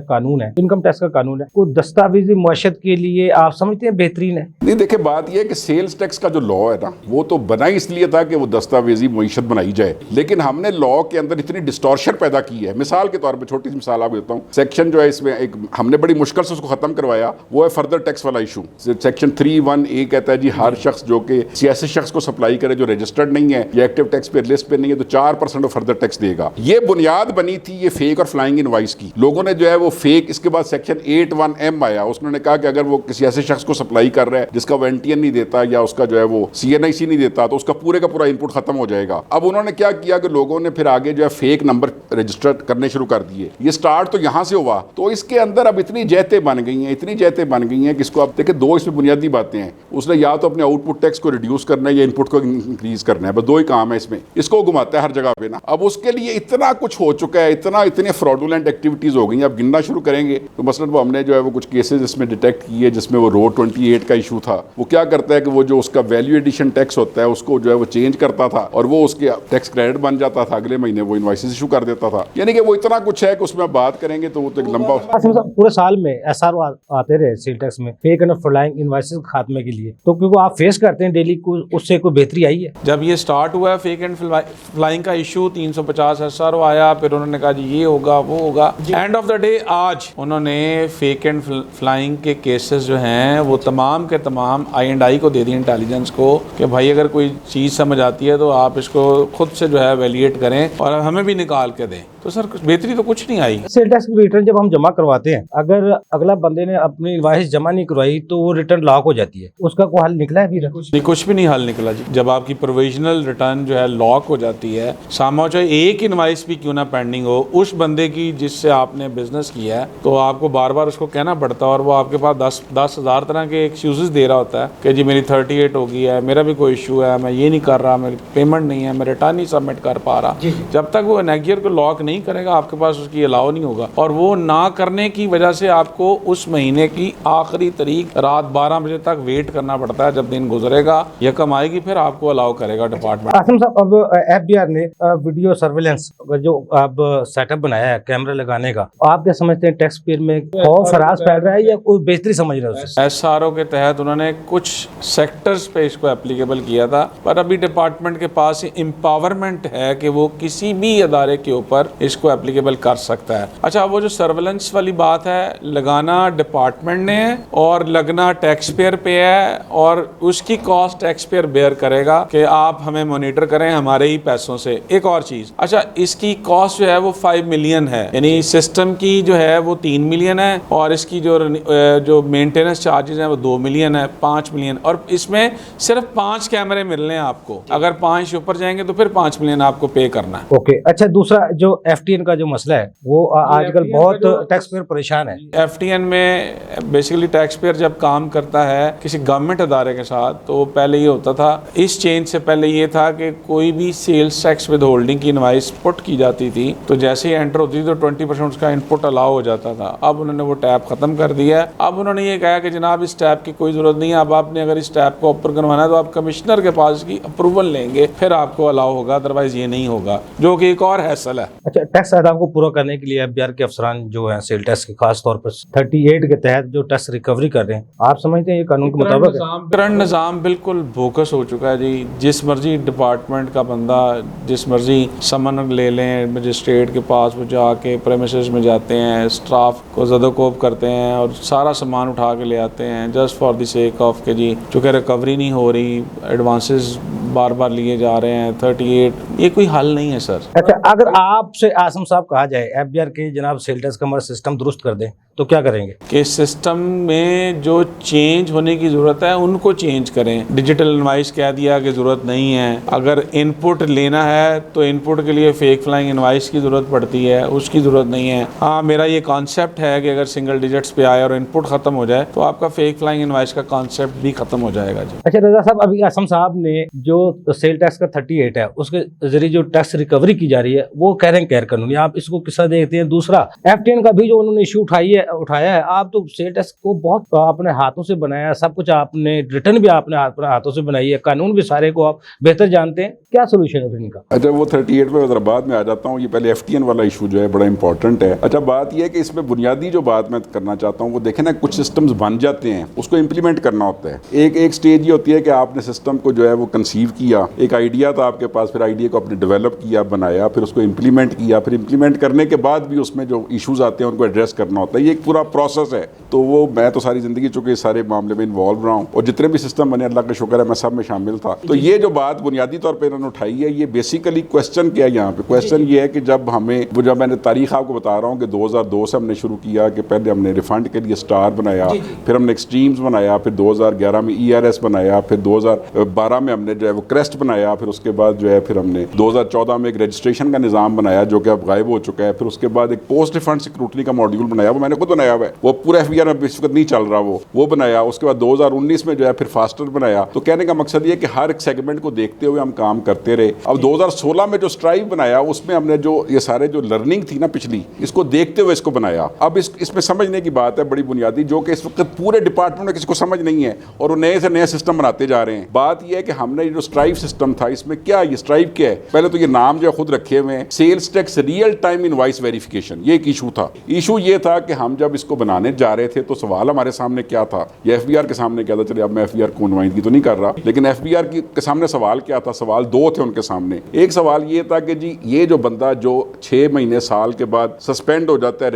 कानून है, इनकम टैक्स का कानून है, को दस्तावेजी मुआशत के लिए आप समझते हैं बेहतरीन है? नहीं, देखिए बात यह है कि सेल्स टैक्स का जो लॉ है ना, वो तो बना इसलिए था कि वो दस्तावेजी मुईशत बनाई जाए, लेकिन हमने लॉ के अंदर इतनी डिस्टॉर्शन पैदा की है। मिसाल के तौर पे छोटी सी मिसाल आपको देता हूँ। सेक्शन जो है इसमें एक हमने बड़ी मुश्किल से उसको खत्म करवाया, वो है फर्दर टैक्स वाला इशू। सेक्शन 3(1)(a) कहता है जी हर शख्स जो कि सियासी शख्स को सप्लाई करे जो रजिस्टर्ड नहीं है या एक्टिव टैक्स पे लिस्ट पे नहीं है तो 4% ऑफ फर्दर टैक्स देगा। ये बुनियाद बनी थी ये फेक और फ्लाइंग इनवॉइस की। लोगों ने जो है वो फेक, इसके बाद सेक्शन 8(1)(m) आया, उसने कहा कि अगर वो किसी ऐसे शख्स को सप्लाई कर रहा है जिसका वो एनटीएन नहीं देता या उसका जो है वो CNIC नहीं देता तो उसका पूरे का पूरा इनपुट खत्म हो जाएगा। अब उन्होंने क्या किया कि लोगों ने फिर आगे जो है फेक नंबर रजिस्टर करने शुरू कर दिए। ये स्टार्ट तो यहाँ से हुआ, तो इसके अंदर अब इतनी जहतें बन गई हैं, इतनी जहतें बन गई हैं कि इसको आप देखिए, 2 इसमें बुनियादी बातें हैं। उसने या तो अपने आउटपुट टैक्स को रिड्यूस करना है या इनपुट को इंक्रीज चीज़ करना है, बस 2 ही काम है इसमें, इसको घुमाता है हर जगह पे ना। अब उसके लिए इतना कुछ हो चुका है, इतने फ्रॉडुलेंट एक्टिविटीज़ हो गई, अब गिनना शुरू करेंगे तो मसलन वो हमने जो है वो कुछ केसेस इसमें डिटेक्ट किए जिसमें वो रो 28 का इशू था। वो क्या करता है कि वो जो उसका वैल्यू एडिशन टैक्स होता है उसको जो है वो चेंज करता था और वो उसके टैक्स क्रेडिट बन जाता था, अगले महीने वो इनवॉइसेस इशू कर देता था। यानी कि वो इतना कुछ है कि उसमें आप बात करेंगे तो वो तो एक लंबा पूरे साल में एसआरओ आते रहे सेल टैक्स में फेक एंड फ्लाइंग इनवॉइसेस खात्मे के लिए, तो क्योंकि आप फेस करते हैं डेली को, उससे कोई बेहतरी आई है? जब ये स्टार्ट हुआ है फेक एंड फ्लाइंग का इशू, 350 एसआरओ आया, फिर उन्होंने कहा जी ये होगा वो होगा। एंड ऑफ द डे आज उन्होंने फेक एंड फ्लाइंग के केसेस जो हैं वो तमाम के तमाम I&I को दे दी, इंटेलिजेंस को, कि भाई अगर कोई चीज़ समझ आती है तो आप इसको खुद से जो है वैलिडेट करें और हमें भी निकाल के दें। तो सर बेहतरी तो कुछ नहीं आई। सेल टैक्स की रिटर्न जब हम जमा करवाते हैं, अगर अगला बंदे ने अपनी इनवॉइस जमा नहीं करवाई तो वो रिटर्न लॉक हो जाती है, उसका कोई हल निकला है? नहीं, कुछ भी नहीं हल निकला जी। जब आपकी प्रोविजनल रिटर्न जो है लॉक हो जाती है, सामने चाहे एक इनवॉइस भी क्यों ना पेंडिंग हो, उस बंदे की जिससे आपने बिजनेस किया है, तो आपको बार बार उसको कहना पड़ता है और वो आपके पास 10,000 तरह के एक्सक्यूजेस दे रहा होता है कि जी मेरी 38 हो गई है, मेरा भी कोई इशू है, मैं ये नहीं कर रहा, मेरी पेमेंट नहीं है, मैं रिटर्न नहीं सबमिट कर पा रहा। जब तक वो एनेगियर को लॉक नहीं करेगा आपके पास उसकी अलाउ नहीं होगा, और वो ना करने की वजह से आपको उस महीने की आखिरी तारीख रात 12 बजे तक वेट करना पड़ता है। जब दिन गुजरेगा या कमाएगी फिर आपको अलाउ करेगा डिपार्टमेंट। आसिम साहब, अब एफबीआर ने वीडियो सर्वेलेंस जो अब सेटअप बनाया है कैमरा लगाने का, आप क्या समझते हैं टैक्स पेयर में खौफ फराज फैल रहा है या कोई बेहतरी समझ रहे हैं उससे? एसआरओ के तहत उन्होंने कुछ सेक्टर्स पे इसको एप्लीकेबल किया था, पर अभी डिपार्टमेंट के पास एम्पावरमेंट है कि वो किसी भी अदारे के ऊपर इसको एप्लीकेबल कर सकता है। अच्छा, वो जो सर्वेलेंस वाली बात है, लगाना डिपार्टमेंट ने है और लगना टैक्स पेयर पे है, और उसकी कॉस्ट टैक्स पेयर बेयर करेगा कि आप हमें मॉनिटर करें हमारे ही पैसों से। एक और चीज, अच्छा इसकी कॉस्ट जो है वो 5 मिलियन है, यानी सिस्टम की जो है वो 3 मिलियन है और इसकी जो मेंटेनेंस चार्जेस हैं वो 2 मिलियन है, 5 मिलियन, और इसमें सिर्फ 5 कैमरे मिलने हैं आपको। अगर 5 से ऊपर जाएंगे तो फिर 5 मिलियन आपको पे करना है। ओके, अच्छा दूसरा जो FTN का जो मसला है वो आजकल बहुत टैक्स पेयर परेशान है। FTN में बेसिकली टैक्स पेयर जब काम करता है किसी गवर्नमेंट अदारे के साथ, तो पहले ये होता था, इस चेंज से पहले ये था कि कोई भी सेल्स टैक्स विद होल्डिंग की इनवाइस पुट की जाती थी तो जैसे ही एंटर होती थी तो 20% उसका इनपुट अलाउ हो जाता था। अब उन्होंने वो टैब खत्म कर दिया है। अब उन्होंने ये कहा कि जनाब इस टैब की कोई जरूरत नहीं है, अब आपने अगर इस टैब को ऊपर करवाना है तो आप कमिश्नर के पास की अप्रूवल लेंगे फिर आपको अलाउ होगा, अदरवाइज ये नहीं होगा, जो कि एक और हैसल है। अच्छा, टैक्स अहदाफ को पूरा करने के लिए एफबीआर के अफसरान जो है सेल टैक्स के खास तौर पर 38 के तहत जो टैक्स रिकवरी कर रहे हैं, आप समझते हैं ये कानून के मुताबिक है? करंट निज़ाम बिल्कुल बोकस हो चुका है जी। जिस मर्जी डिपार्टमेंट का बंदा जिस मर्जी समन ले लें मजिस्ट्रेट के पास, वो जाके प्रेमिसेस में जाते हैं, स्टाफ को ज़दोकोब करते हैं और सारा सामान उठा के ले आते हैं just for the sake of के जी चूँकि रिकवरी नहीं हो रही, एडवांसेस बार बार लिए जा रहे हैं 38, ये कोई हल नहीं है सर। अच्छा, अगर आपसे आसिम साहब कहा जाए एफबीआर के जनाब सेल टैक्स का हमारा सिस्टम दुरुस्त कर दें तो क्या करेंगे? कि सिस्टम में जो चेंज होने की ज़रूरत है उनको चेंज करें। डिजिटल इनवाइस कह दिया कि ज़रूरत नहीं है, अगर इनपुट लेना है तो इनपुट के लिए फेक फ्लाइंग इनवाइस की ज़रूरत पड़ती है, उसकी ज़रूरत नहीं है। हाँ, मेरा ये कॉन्सेप्ट है कि अगर सिंगल डिजिट्स पे आए और इनपुट ख़त्म हो जाए तो आपका फेक फ्लाइंग इनवाइस का कॉन्सेप्ट भी ख़त्म हो जाएगा जी। अच्छा रजा साहब, अभी आसिम साहब ने जो सेल टैक्स का 38 है उसके जरिए जो टैक्स रिकवरी की जा रही है वो कह रहे हैं गैर कानूनी, आप इसको किस तरह देखते हैं? दूसरा, FTN का भी जो उन्होंने इशू उठाया है, आप तो सेल टैक्स को बहुत अपने हाथों से बनाया, सब कुछ आपने, रिटर्न भी आपने अपने हाथों से बनाई है, कानून भी सारे को आप बेहतर जानते हैं, क्या सोल्यूशन है फिर इनका? अच्छा, वो 38 में जरा बाद में आ जाता हूँ, ये पहले FTN वाला इशू जो है बड़ा इंपॉर्टेंट है। अच्छा, बात यह है कि इसमें बुनियादी जो बात मैं करना चाहता हूँ वो देखें ना, कुछ सिस्टम्स बन जाते हैं उसको इम्प्लीमेंट करना होता है। एक स्टेज ये होती है कि आपने सिस्टम को जो है वो कंसीव किया, एक आइडिया था आपके पास, फिर आइडिया को आपने डेवलप किया, बनाया, फिर उसको इम्प्लीमेंट किया, फिर इम्प्लीमेंट करने के बाद भी उसमें जो इशूज़ आते हैं उनको एड्रेस करना होता है। ये एक पूरा प्रोसेस है। तो वो मैं तो सारी ज़िंदगी चूँकि इस सारे मामले में इन्वॉल्व रहा हूँ और जितने भी सिस्टम बने अल्लाह का शुक्र है मैं सब में शामिल था। तो ये जो बात बुनियादी तौर पर इन्होंने उठाई है, ये बेसिकली क्वेश्चन क्या है यहाँ पे? क्वेश्चन ये है कि जब मैंने तारीख आपको बता रहा हूँ कि 2002 से हमने शुरू किया कि पहले हमने रिफंड के लिए स्टार बनाया, फिर हमने एक्सट्रीम्स बनाया, फिर 2011 में ERS बनाया, फिर 2012 में हमने जो है वो क्रेस्ट बनाया, फिर उसके बाद जो है फिर हमने 2014 में एक रजिस्ट्रेशन का निज़ाम बनाया जो कि अब गायब हो चुका है। फिर उसके बाद एक पोस्ट डिफेंस सिक्योरिटी का मॉड्यूल बनाया, वो मैंने खुद बनाया हुआ है, वो पूरा FBR में इस वक्त नहीं चल रहा, वो बनाया। उसके बाद 2019 में जो है फिर फास्टर बनाया। तो कहने का मकसद ये कि हर एक सेगमेंट को देखते हुए हम काम करते रहे। अब 2016 में जो स्ट्राइव बनाया उसमें हमने जो ये सारे जो लर्निंग थी ना पिछली, इसको देखते हुए इसको बनाया। अब इसमें समझने की बात है बड़ी बुनियादी, जो कि इस वक्त पूरे डिपार्टमेंट में किसी को समझ नहीं है और वो नए से नए सिस्टम बनाते जा रहे हैं। बात यह है कि हमने जो स्ट्राइव सिस्टम था, इसमें क्या ये स्ट्राइव क्या है, पहले तो ये नाम जो खुद रखे हुए हैं, sales tax real time invoice verification, ये एक इशू था। इशू ये था कि हम जब इसको बनाने जा रहे थे तो सवाल हमारे सामने क्या था, ये FBR के सामने क्या था। चलिए अब मैं FBR को नुमाइंदगी तो नहीं कर रहा, लेकिन FBR के सामने सवाल क्या था, सवाल दो थे उनके सामने। एक सवाल ये था कि जी ये जो बंदा जो 6 महीने साल के बाद सस्पेंड हो जाता है,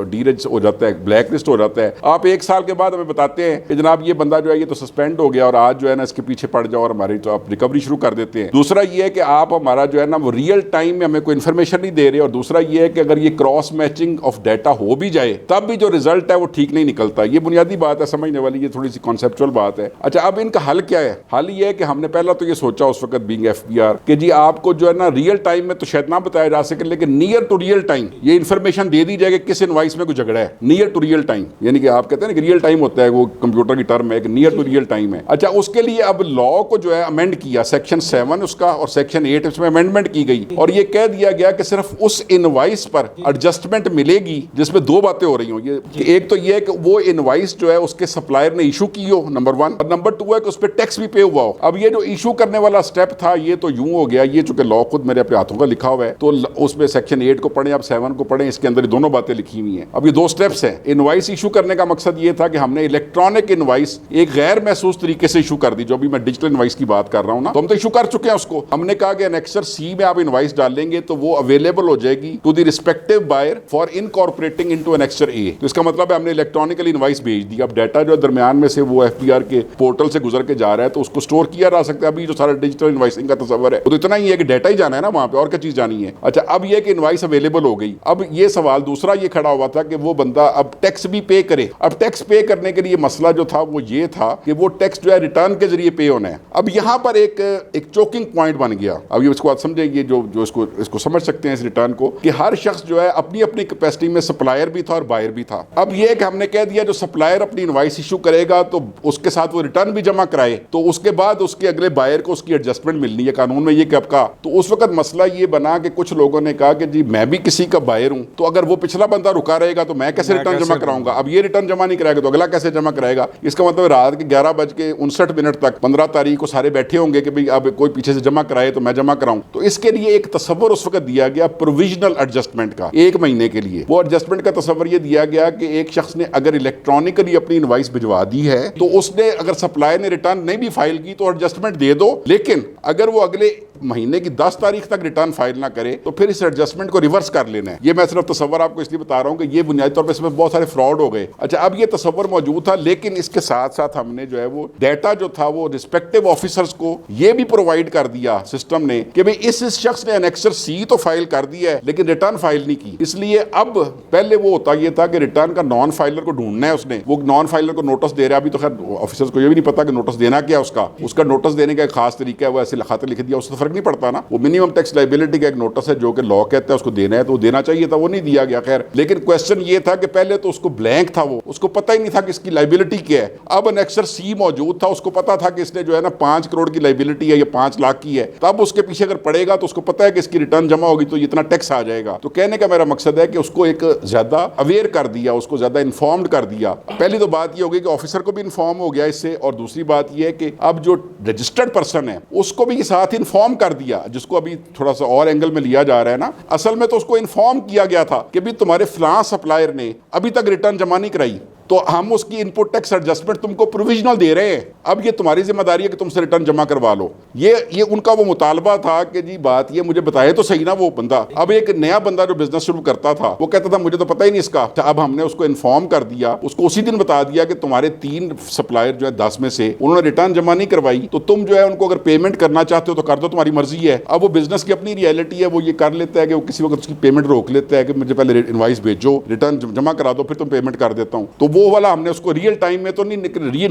डीरेजिस्टर हो जाता है, ब्लैक लिस्ट हो जाता है, आप 1 साल के बाद हमें बताते हैं कि जनाब ये बंदा जो है ये तो सस्पेंड हो गया और आज जो है ना इसके पीछे पड़ जाओ और हमारी तो आप रिकवरी शुरू कर देते हैं। दूसरा ये है कि आप हमारा जो है ना वो रियल टाइम में हमें कोई इन्फॉर्मेशन नहीं दे रहे, और दूसरा ये है कि अगर ये क्रॉस मैचिंग ऑफ डाटा हो भी जाए तब भी जो रिजल्ट है वो ठीक नहीं निकलता। ये बुनियादी बात है समझने वाली, ये थोड़ी सी कॉन्सेप्चुअल बात है। अच्छा, अब इनका हल क्या है? हल ये है कि हमने पहला तो ये सोचा उस वक्त बीइंग FBR कि जी आपको जो है ना रियल टाइम में तो शायद ना बताया जा सके, लेकिन नियर टू रियल टाइम ये इन्फॉर्मेशन दे दी जाएगी किस इनवाइस में कोई झगड़ा है। नियर टू रियल टाइम यानी कि आप कहते हैं ना रियल टाइम होता है, वो कंप्यूटर की टर्म है कि नियर टू रियल टाइम है। अच्छा, उसके लिए अब लॉ को जो है अमेंड किया, सेक्शन 7 उसका और सेक्शन 8 इसमें अमेंडमेंट की गई और ये कह दिया गया कि सिर्फ उस इनवाइस पर एडजस्टमेंट मिलेगी जिसमें दो बातें हो रही हो। ये एक तो ये है कि वो इनवाइस जो है उसके सप्लायर ने इशू की हो, नंबर 1, और नंबर 2 है कि उस पर टैक्स भी पे हुआ हो। अब ये जो इशू करने वाला स्टेप था ये तो यूं हो गया, ये चूंकि लॉ खुद मेरे अपने हाथों का लिखा हुआ है तो उसमें सेक्शन 8 को पढ़ें, अब 7 को पढ़ें, इसके अंदर दोनों बातें लिखी हुई हैं। अब ये 2 स्टेप्स हैं। इनवाइस इशू करने का मकसद ये था कि हमने इलेक्ट्रॉनिक इनवाइस एक गैर महसूस तरीके से इशू कर दी, जो भी मैं डिजिटल इनवाइस की बात कर रहा हूं ना, तो हम तो इशू कर चुके हैं उसको। हमने कहा कि एनेक्सर C में आप इनवाइस डालेंगे तो वो अवेलेबल हो जाएगी to the respective buyer for incorporating into annexure A। तो इसका मतलब है हमने इलेक्ट्रॉनिकली इनवाइस भेज दी। अब डाटा जो दरमियान में से वो FBR के पोर्टल से गुजर के जा रहा है तो उसको स्टोर किया जा सकता है। अभी जो सारा डिजिटल इनवाइसिंग का तस्वर है वो तो इतना ही है कि डाटा ही जाना है ना वहां पे, और क्या चीज जानी है। अच्छा, अब ये कि इनवाइस अवेलेबल हो गई। अब ये सवाल दूसरा ये खड़ा हुआ था कि वो बंदा अब टैक्स भी पे करे। अब टैक्स पे करने के लिए मसला जो था वो ये था कि वो टैक्स जो है रिटर्न के जरिए पे होना है। अब यहां पर एक चोकिंग पॉइंट बन गया। अब ये इसको आप समझेंगे जो इसको समझ सकते हैं इस रिटर्न को, कि हर शख्स जो है अपनी अपनी कैपेसिटी में सप्लायर भी था और बायर भी था। अब ये कि हमने कह दिया जो सप्लायर अपनी इनवाइस इशू करेगा तो उसके साथ वो रिटर्न भी जमा कराए, तो उसके बाद उसके अगले बायर को उसकी एडजस्टमेंट मिलनी है। कानून में ये कब का, तो उस वक्त मसला ये बना कि कुछ लोगों ने कहा कि जी मैं भी किसी का बायर हूं, तो अगर वो पिछला बंदा रुका रहेगा तो मैं कैसे रिटर्न जमा कराऊंगा। अब ये रिटर्न जमा नहीं कराएगा तो अगला कैसे जमा कराएगा। इसका मतलब रात के 11:59 तक 15 तारीख को सारे बैठे होंगे कि भाई अब कोई पीछे से जमा कराए तो मैं जमा कराऊं। तो इसके लिए एक तस्वर उस वक्त दिया गया प्रोविजनल एडजस्टमेंट का 1 महीने के लिए। वो एडजस्टमेंट का तस्वर ये दिया गया कि एक शख्स ने अगर इलेक्ट्रॉनिकली अपनी इनवाइस भिजवा दी है तो उसने अगर सप्लायर ने रिटर्न नहीं भी फाइल की तो एडजस्टमेंट दे दो, लेकिन अगर वो अगले महीने की 10 तारीख तक रिटर्न फाइल ना करे तो फिर इस एडजस्टमेंट को रिवर्स कर लेना है। ये मैं सिर्फ तस्वर आपको इसलिए बता रहा हूं कि ये बुनियादी तौर पर इसमें बहुत सारे फ्रॉड हो गए। अच्छा, अब ये तस्वर मौजूद था, लेकिन इसके साथ साथ हमने जो है वो डाटा जो था वो रिस्पेक्टिव ऑफिसर्स को ये भी प्रोवाइड कर दिया सिस्टम ने कि भाई इस शख्स ने एनेक्सर C तो फाइल कर दिया है लेकिन रिटर्न फाइल नहीं की। इसलिए अब पहले वो होता ये था कि रिटर्न का नॉन फाइलर को ढूंढना है, उसने वो नॉन फाइलर को नोटिस दे रहा है। अभी तो खैर ऑफिसर्स को ये भी नहीं पता कि नोटिस देना क्या है, उसका नोटिस देने का एक खास तरीका है, वो ऐसे खाते लिख दिया, उससे फर्क नहीं पड़ता ना। वो मिनिमम टैक्स लायबिलिटी का एक नोटिस है जो कि लॉ कहता है उसको देना है, तो देना चाहिए था, वो नहीं दिया गया। खैर, लेकिन क्वेश्चन ये था कि पहले तो उसको ब्लैंक था, वो उसको पता ही नहीं था कि इसकी लायबिलिटी क्या है। अब एनेक्सर C मौजूद था, उसको पता था कि इसने जो है ना 5 करोड़ की लायबिलिटी है या 5 लाख की है, तब उसके पीछे अगर पड़ेगा तो उसको पता है कि इसकी रिटर्न जमा होगी तो इतना टैक्स आ जाएगा। तो कहने का मेरा मकसद है कि उसको एक ज्यादा अवेयर कर दिया, उसको ज्यादा इन्फॉर्म्ड कर दिया। पहली तो बात ये होगी कि ऑफिसर को भी इन्फॉर्म हो गया इससे, और दूसरी बात ये है कि अब जो रजिस्टर्ड पर्सन है उसको भी साथ इन्फॉर्म कर दिया, जिसको अभी थोड़ा सा और एंगल में लिया जा रहा है ना। असल में तो उसको इन्फॉर्म किया गया था कि भी तुम्हारे फलां सप्लायर ने अभी तक रिटर्न जमा नहीं कराई, तो हम उसकी इनपुट टैक्स एडजस्टमेंट तुमको प्रोविजनल दे रहे हैं, अब ये तुम्हारी जिम्मेदारी है कि तुमसे रिटर्न जमा करवा लो। ये उनका वो मुतालबा था कि जी बात ये मुझे बताए तो सही ना वो बंदा। अब एक नया बंदा जो बिजनेस शुरू करता था वो कहता था मुझे तो पता ही नहीं इसका। अब हमने उसको इन्फॉर्म कर दिया, उसको उसी दिन बता दिया कि तुम्हारे 3 सप्लायर जो है 10 में से उन्होंने रिटर्न जमा नहीं करवाई, तो तुम जो है उनको अगर पेमेंट करना चाहते हो तो कर दो, तुम्हारी मर्जी है। अब वो बिजनेस की अपनी रियलिटी है, वो ये कर लेता है कि वो किसी वक्त उसकी पेमेंट रोक लेता है कि मुझे पहले इनवाइस भेजो, रिटर्न जमा करा दो, फिर तुम पेमेंट कर देता हूँ। तो वो वाला हमने उसको रियल टाइम में तो नहीं,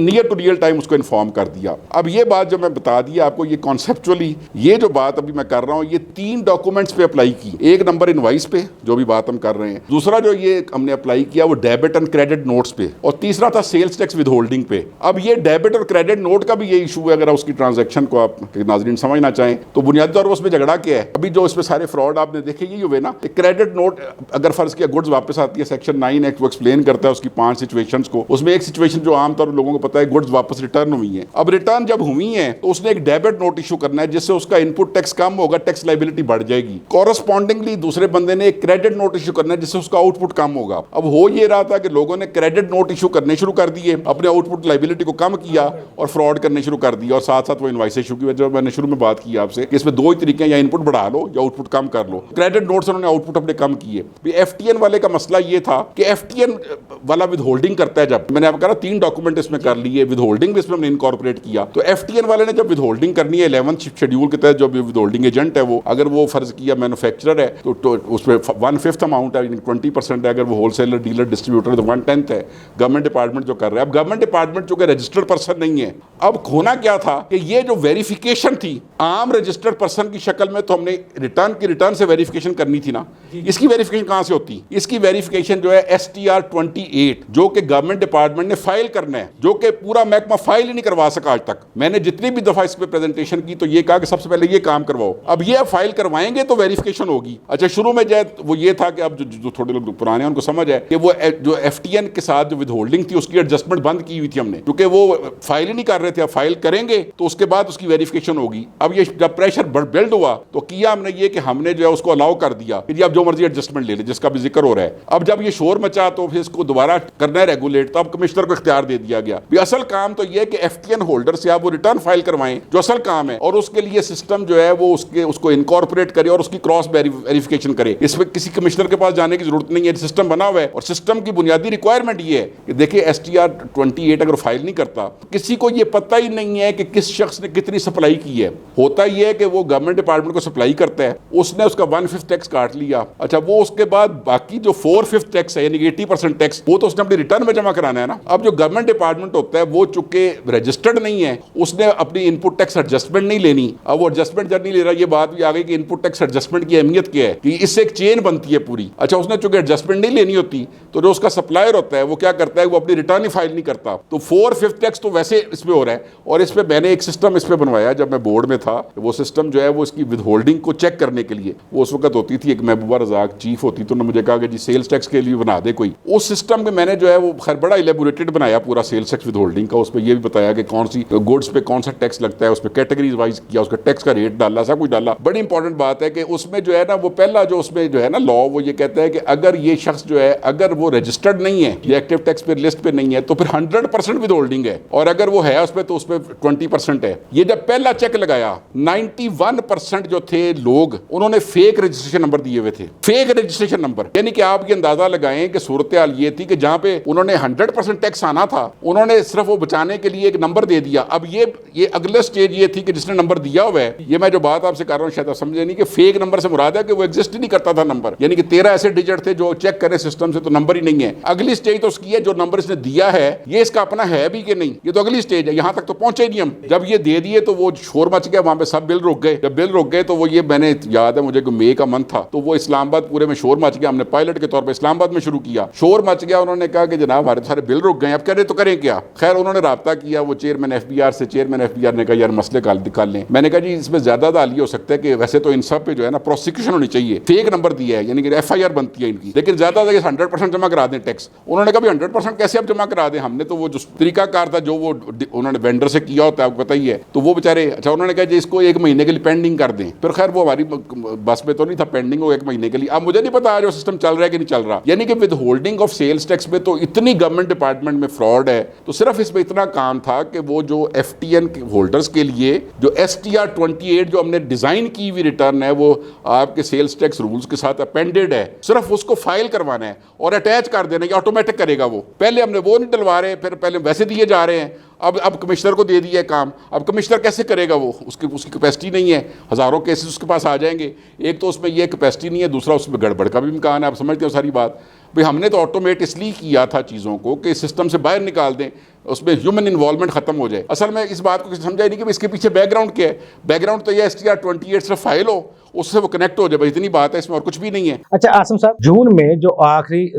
नियर टू रियल टाइम उसको इन्फॉर्म कर दिया। अब ये बात जो मैं बता दी आपको, ये कॉन्सेप्चुअली ये जो बात अभी मैं कर रहा हूँ, ये 3 डॉक्यूमेंट्स पे अप्लाई की। एक नंबर इनवाइस पे जो भी बात हम कर रहे हैं, दूसरा जो ये हमने अप्लाई किया वो डेबिट एंड क्रेडिट नोट्स पे, और तीसरा था सेल्स टैक्स विद होल्डिंग पे। अब ये डेबिट और क्रेडिट नोट का भी ये इशू है, अगर उसकी ट्रांजैक्शन को आप नाज़रीन समझना चाहें तो बुनियादी तौर पर उसमें झगड़ा क्या है। अभी जो इसमें सारे फ्रॉड आपने देखे यही हुए ना, क्रेडिट नोट अगर फर्ज किया गुड्स वापस आती है, सेक्शन 9 एक्ट वो एक्सप्लेन करता है उसकी 5 सिचुएशंस को। उसमें एक सिचुएशन जो आमतौर पर लोगों को पता है, गुड्स वापस रिटर्न हुई है। अब रिटर्न जब हुई है तो उसने एक डेबिट नोट इशू करना है, जिससे उसका इनपुट टैक्स कम होगा, टैक्स लायबिलिटी बढ़ जाएगी। कॉरस्पॉन्डिंगली दूसरे बंदे ने एक क्रेडिट नोट इशू करना है, जिससे उसका आउटपुट कम होगा। अब हो ये रहा था कि लोगों ने क्रेडिट नोट इशू करने शुरू कर दिए, अपने आउटपुट लायबिलिटी को कम किया और फ्रॉड करने शुरू कर दिया, और साथ साथ वो इनवाइस इशू की। जो मैंने शुरू में बात की आपसे कि इसमें 2 ही तरीके हैं, या इनपुट बढ़ा लो या आउटपुट कम कर लो। क्रेडिट नोट से उन्होंने आउटपुट अपने कम किए। एफटीएन वाले का मसला ये था कि एफटीएन वाला विद होल्डिंग करता है, जब मैंने आपको कहा 3 डॉक्यूमेंट इसमें कर लिए, विद होल्डिंग भी इसमें हमने इनकॉर्पोरेट किया। तो एफटीएन वाले ने जब विद होल्डिंग करनी है 11th शेड्यूल के तहत, जो विद होल्डिंग एजेंट है वो, अगर वो फर्ज किया मैन्युफैक्चरर है तो उसमें 1/5 अमाउंट है, 20% है। अगर वो होलसेलर डीलर डिस्ट्रीब्यूटर तो 1/10 है। गवर्नमेंट डिपार्टमेंट जो कर रहा है, अब गवर्नमेंट डिपार्टमेंट जो कि रजिस्टर्ड पर्सन नहीं है, अब होना क्या था कि ये जो वेरिफिकेशन थी आम रजिस्टर्ड पर्सन की शक्ल में, तो हमने रिटर्न से वेरिफिकेशन करनी थी ना। इसकी वेरिफिकेशन कहां से होती? इसकी वेरिफिकेशन जो है STR 28 जो कि गवर्नमेंट डिपार्टमेंट ने फाइल करना है, जो कि पूरा महकमा फाइल ही नहीं करवा सका आज तक। मैंने जितनी भी दफा इस पे प्रेजेंटेशन की तो ये कहा कि सबसे पहले ये काम करवाओ। अब ये फाइल करवाएंगे तो वेरिफिकेशन होगी। अच्छा, शुरू में जो वो ये था कि अब जो थोड़े लोग पुराने हैं उनको समझ है कि वो जो FTN के साथ जो विद होल्डिंग थी उसकी एडजस्टमेंट बंद की हुई थी हमने, क्योंकि वो फाइल ही नहीं कर रहे थे। अब फाइल करेंगे तो उसके बाद उसकी वेरिफिकेशन होगी। अब ये जब प्रेशर बिल्ड हुआ तो किया हमने ये कि हमने जो है उसको अलाउ कर दिया कि जी आप जो मर्जी एडजस्टमेंट ले ले, जिसका भी जिक्र हो रहा है। अब जब ये शोर मचा तो फिर इसको दोबारा करना है रेगुलेट, तो अब कमिश्नर को इख्तियार दे दिया गया। असल काम तो ये कि FTN होल्डर से आप वो रिटर्न फाइल करवाएं, जो असल काम है, और उसके लिए सिस्टम जो है वो उसको इनकॉर्पोरेट करे और उसकी क्रॉस वेरिफिकेशन करे। इसमें किसी कमिश्नर के पास जाने की जरूरत नहीं है, सिस्टम बना हुआ है। और सिस्टम की बुनियादी रिक्वायरमेंट ये है कि देखिए STR 28 अगर फाइल नहीं करता, किसी को ये पता ही नहीं है कि किस शख्स ने कितनी सप्लाई की है। होता ये है कि वो गवर्नमेंट डिपार्टमेंट को सप्लाई करता है, उसने उसका 1/5 टैक्स काट लिया। अच्छा, वो उसके बाद बाकी जो 4/5 टैक्स है, यानी 80% टैक्स, वो तो उसने अपने रिटर्न में जमा कराना है ना। अब जो गवर्नमेंट डिपार्टमेंट होता है वो चूंकि रजिस्टर्ड नहीं है, उसने अपनी इनपुट टैक्स एडजस्टमेंट नहीं लेनी। अब वो एडजस्टमेंट जब नहीं ले रहा, ये बात भी आ गई कि इनपुट टैक्स एडजस्टमेंट की अहमियत क्या है, कि इससे एक चेन बनती है पूरी। अच्छा, उसने चूंकि एडजस्टमेंट नहीं लेनी होती तो जो उसका सप्लायर होता है वो क्या करता है, वो अपनी रिटर्न ही फाइल नहीं करता। तो 4/5 टैक्स तो वैसे इसमें हो रहा है। और इस पर मैंने एक सिस्टम इस पर बनवाया जब मैं बोर्ड में था। वो सिस्टम जो है वो इसकी विद होल्डिंग को चेक करने के लिए, वो उस वक्त होती थी एक महबूबा रज़ाक चीफ होती, तो उन्होंने मुझे कहा कि जी सेल्स टैक्स के लिए बना दे कोई। उस सिस्टम में मैंने जो है वो खैर बड़ा इलेबोरेटेड बनाया पूरा सेल्स टैक्स विद होल्डिंग का। उस पर यह भी बताया कि कौन सी गुड्स पे कौन सा टैक्स लगता है, उस पर कैटेगरीज वाइज किया, उसका टैक्स का रेट डाला, सब कुछ डाला। बड़ी इंपॉर्टेंट बात है कि उसमें जो है ना, वो पहला जो उसमें जो है ना लॉ, वो ये कहता है कि अगर ये शख्स जो है अगर वो रजिस्टर्ड नहीं है, ये एक्टिव टैक्स पे लिस्ट पे नहीं है, तो फिर 100% विद होल्डिंग है। और अगर वो है उस पर तो उस पर 20% है। ये जब पहला चेक लगाया 91% जो थे लोग, उन्होंने फेक रजिस्ट्रेशन नंबर दिए हुए थे। फेक रजिस्ट्रेशन नंबर, यानी कि आप ये अंदाजा लगाएं कि सूरत हाल ये थी कि जहां पे उन्होंने 100% टैक्स आना था, उन्होंने सिर्फ वो बचाने के लिए एक नंबर दे दिया। अब ये अगले स्टेज ये थी कि जिसने नंबर दिया हुआ है, ये मैं जो बात आपसे कर रहा हूं शायद आप समझे नहीं, कि फेक नंबर से मुराद है कि वो एग्जिस्ट ही नहीं करता था नंबर, यानी कि 13 ऐसे डिजिट थे जो चेक करें सिस्टम से तो नंबर ही नहीं है। अगली स्टेज तो उसकी है, जो नंबर इसने दिया है ये इसका अपना है भी कि नहीं, ये तो अगली स्टेज है। यहां तक तो पहुंचे नहीं हम। जब ये दे दिए तो वो शोर मच गया, वहां पे सब बिल रुक गए। जब बिल रुक गए तो वो ये मैंने याद है मुझे मई का मंथ था, तो वो इस्लामाबाद पूरे में शोर मच गया। हमने पायलट के तौर पर इस्लामाबाद में शुरू किया। शोर मच गया, उन्होंने कहा कि जनाब हमारे सारे बिल रुक गए, अब करें तो करें क्या। खैर उन्होंने राब्ता किया वो चेयरमैन FBR से। चेयरमैन FBR ने कहा यार मसले निकाल लें। मैंने कहा जी इसमें ज्यादा दाल ये हो सकता है कि वैसे तो इन सब पे जो है ना प्रोसिक्यूशन होनी चाहिए, फेक नंबर दिया है यानी कि FIR बनती है इनकी, लेकिन ज्यादा 100% जमा करा दें टैक्स। उन्होंने कहा 100% कैसे आप जमा करा दें, हमने तो वो जो तरीकाकार था जो वो उन्होंने वेंडर से किया होता है आपको पता ही है, तो वो बेचारे। अच्छा, उन्होंने कहा जी इसको 1 महीने के लिए पेंडिंग कर दें। फिर खैर वो हमारी बस में तो नहीं था, पेंडिंग हो 1 महीने के लिए। अब मुझे नहीं पता जो सिस्टम चल रहा है कि नहीं चल रहा। यानी कि withholding of sales tax में तो इतनी गवर्नमेंट डिपार्टमेंट में फ्रॉड है, तो सिर्फ इसमें इतना काम था कि वो जो FTN होल्डर्स के लिए जो STR 28 जो हमने डिजाइन की हुई रिटर्न है, वो आपके सेल्स टैक्स रूल्स के साथ अपेंडेड है, सिर्फ उसको फाइल करवाना है और अटैच कर देना, ये ऑटोमेटिक करेगा वो। पहले हमने वो नहीं डलवा रहे, फिर पहले वैसे दिए जा रहे हैं। अब कमिश्नर को दे दिया काम। अब कमिश्नर कैसे करेगा वो, उसकी कैपेसिटी नहीं है। हज़ारों केसेस उसके पास आ जाएंगे। एक तो उसमें ये कैपेसिटी नहीं है, दूसरा उसमें गड़बड़ का भी इम्कान है। आप समझते हो सारी बात। भाई हमने तो ऑटोमेट इसलिए किया था चीज़ों को कि सिस्टम से बाहर निकाल दें, उसमें ह्यूमन इन्वॉल्वमेंट खत्म हो जाए। असल में इस बात को समझा ही नहीं कि इसके पीछे बैकग्राउंड क्या है। बैकग्राउंड तो यह STR-28 सिर्फ फाइल हो, उससे वो कनेक्ट हो जाए, बस इतनी बात है, इसमें और कुछ भी नहीं है। अच्छा आसिम साहब, जून में जो आखिरी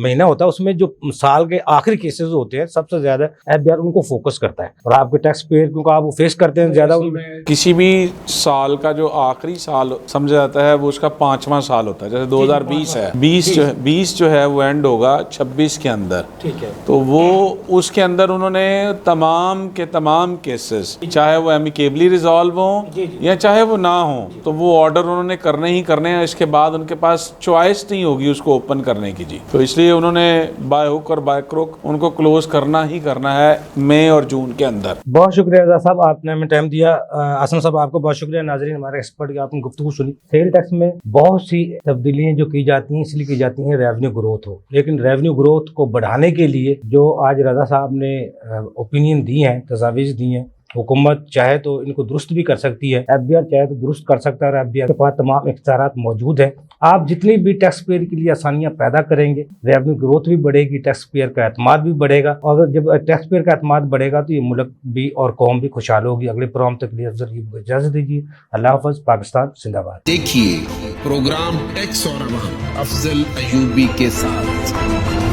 महीना होता है उसमें जो साल के आखिरी केसेस होते हैं सबसे ज्यादा FBI उनको फोकस करता है, और आपके टैक्स पेयर क्योंकि आप वो फेस करते हैं ज्यादा उनमें। किसी भी साल का जो आखिरी साल समझा जाता है वो उसका 5वां साल होता है। जैसे 2020 है, 20 जो है वो एंड होगा 26 के अंदर। ठीक है। तो वो उसके अंदर उन्होंने तमाम के तमाम केसेस, चाहे वो एमिकेबली रिजॉल्व हो या चाहे वो ना हो, तो वो ऑर्डर उन्होंने करने ही करने हैं। इसके बाद उनके पास चॉइस नहीं होगी उसको ओपन करने की जी। तो इसलिए उन्होंने बाय हुक और बाय क्रुक उनको क्लोज करना ही करना है मई और जून के अंदर। बहुत शुक्रिया रजा साहब, आपने हमें टाइम दिया। आसिम साहब आपको बहुत शुक्रिया। नाजरीन, हमारे एक्सपर्ट की आपने गुफ्तगू सुनी। सेल टैक्स में बहुत सी तब्दीलियां जो की जाती हैं इसलिए की जाती हैं रेवेन्यू ग्रोथ हो, लेकिन रेवेन्यू ग्रोथ को बढ़ाने के लिए जो आज रजा साहब ने ओपिनियन दी हैं, तजावीज़ दी हैं, हुकूमत चाहे तो इनको दुरुस्त भी कर सकती है, FBI चाहे तो दुरुस्त कर सकता है, और FBI के पास तमाम इख्तियारात मौजूद हैं। आप जितनी भी टैक्स पेयर के लिए आसानियां पैदा करेंगे, रेवेन्यू ग्रोथ भी बढ़ेगी, टैक्स पेयर का एतमाद भी बढ़ेगा, और जब टैक्स पेयर का एतमाद बढ़ेगा तो ये मुल्क भी और कौम भी खुशहाल होगी। अगले प्रोग्राम तक लिए इजाज़त दीजिए। अल्लाह हाफ़िज़। पाकिस्तान जिंदाबाद। देखिए प्रोग्राम टैक्स और अवाम अफजल अयूबी के साथ।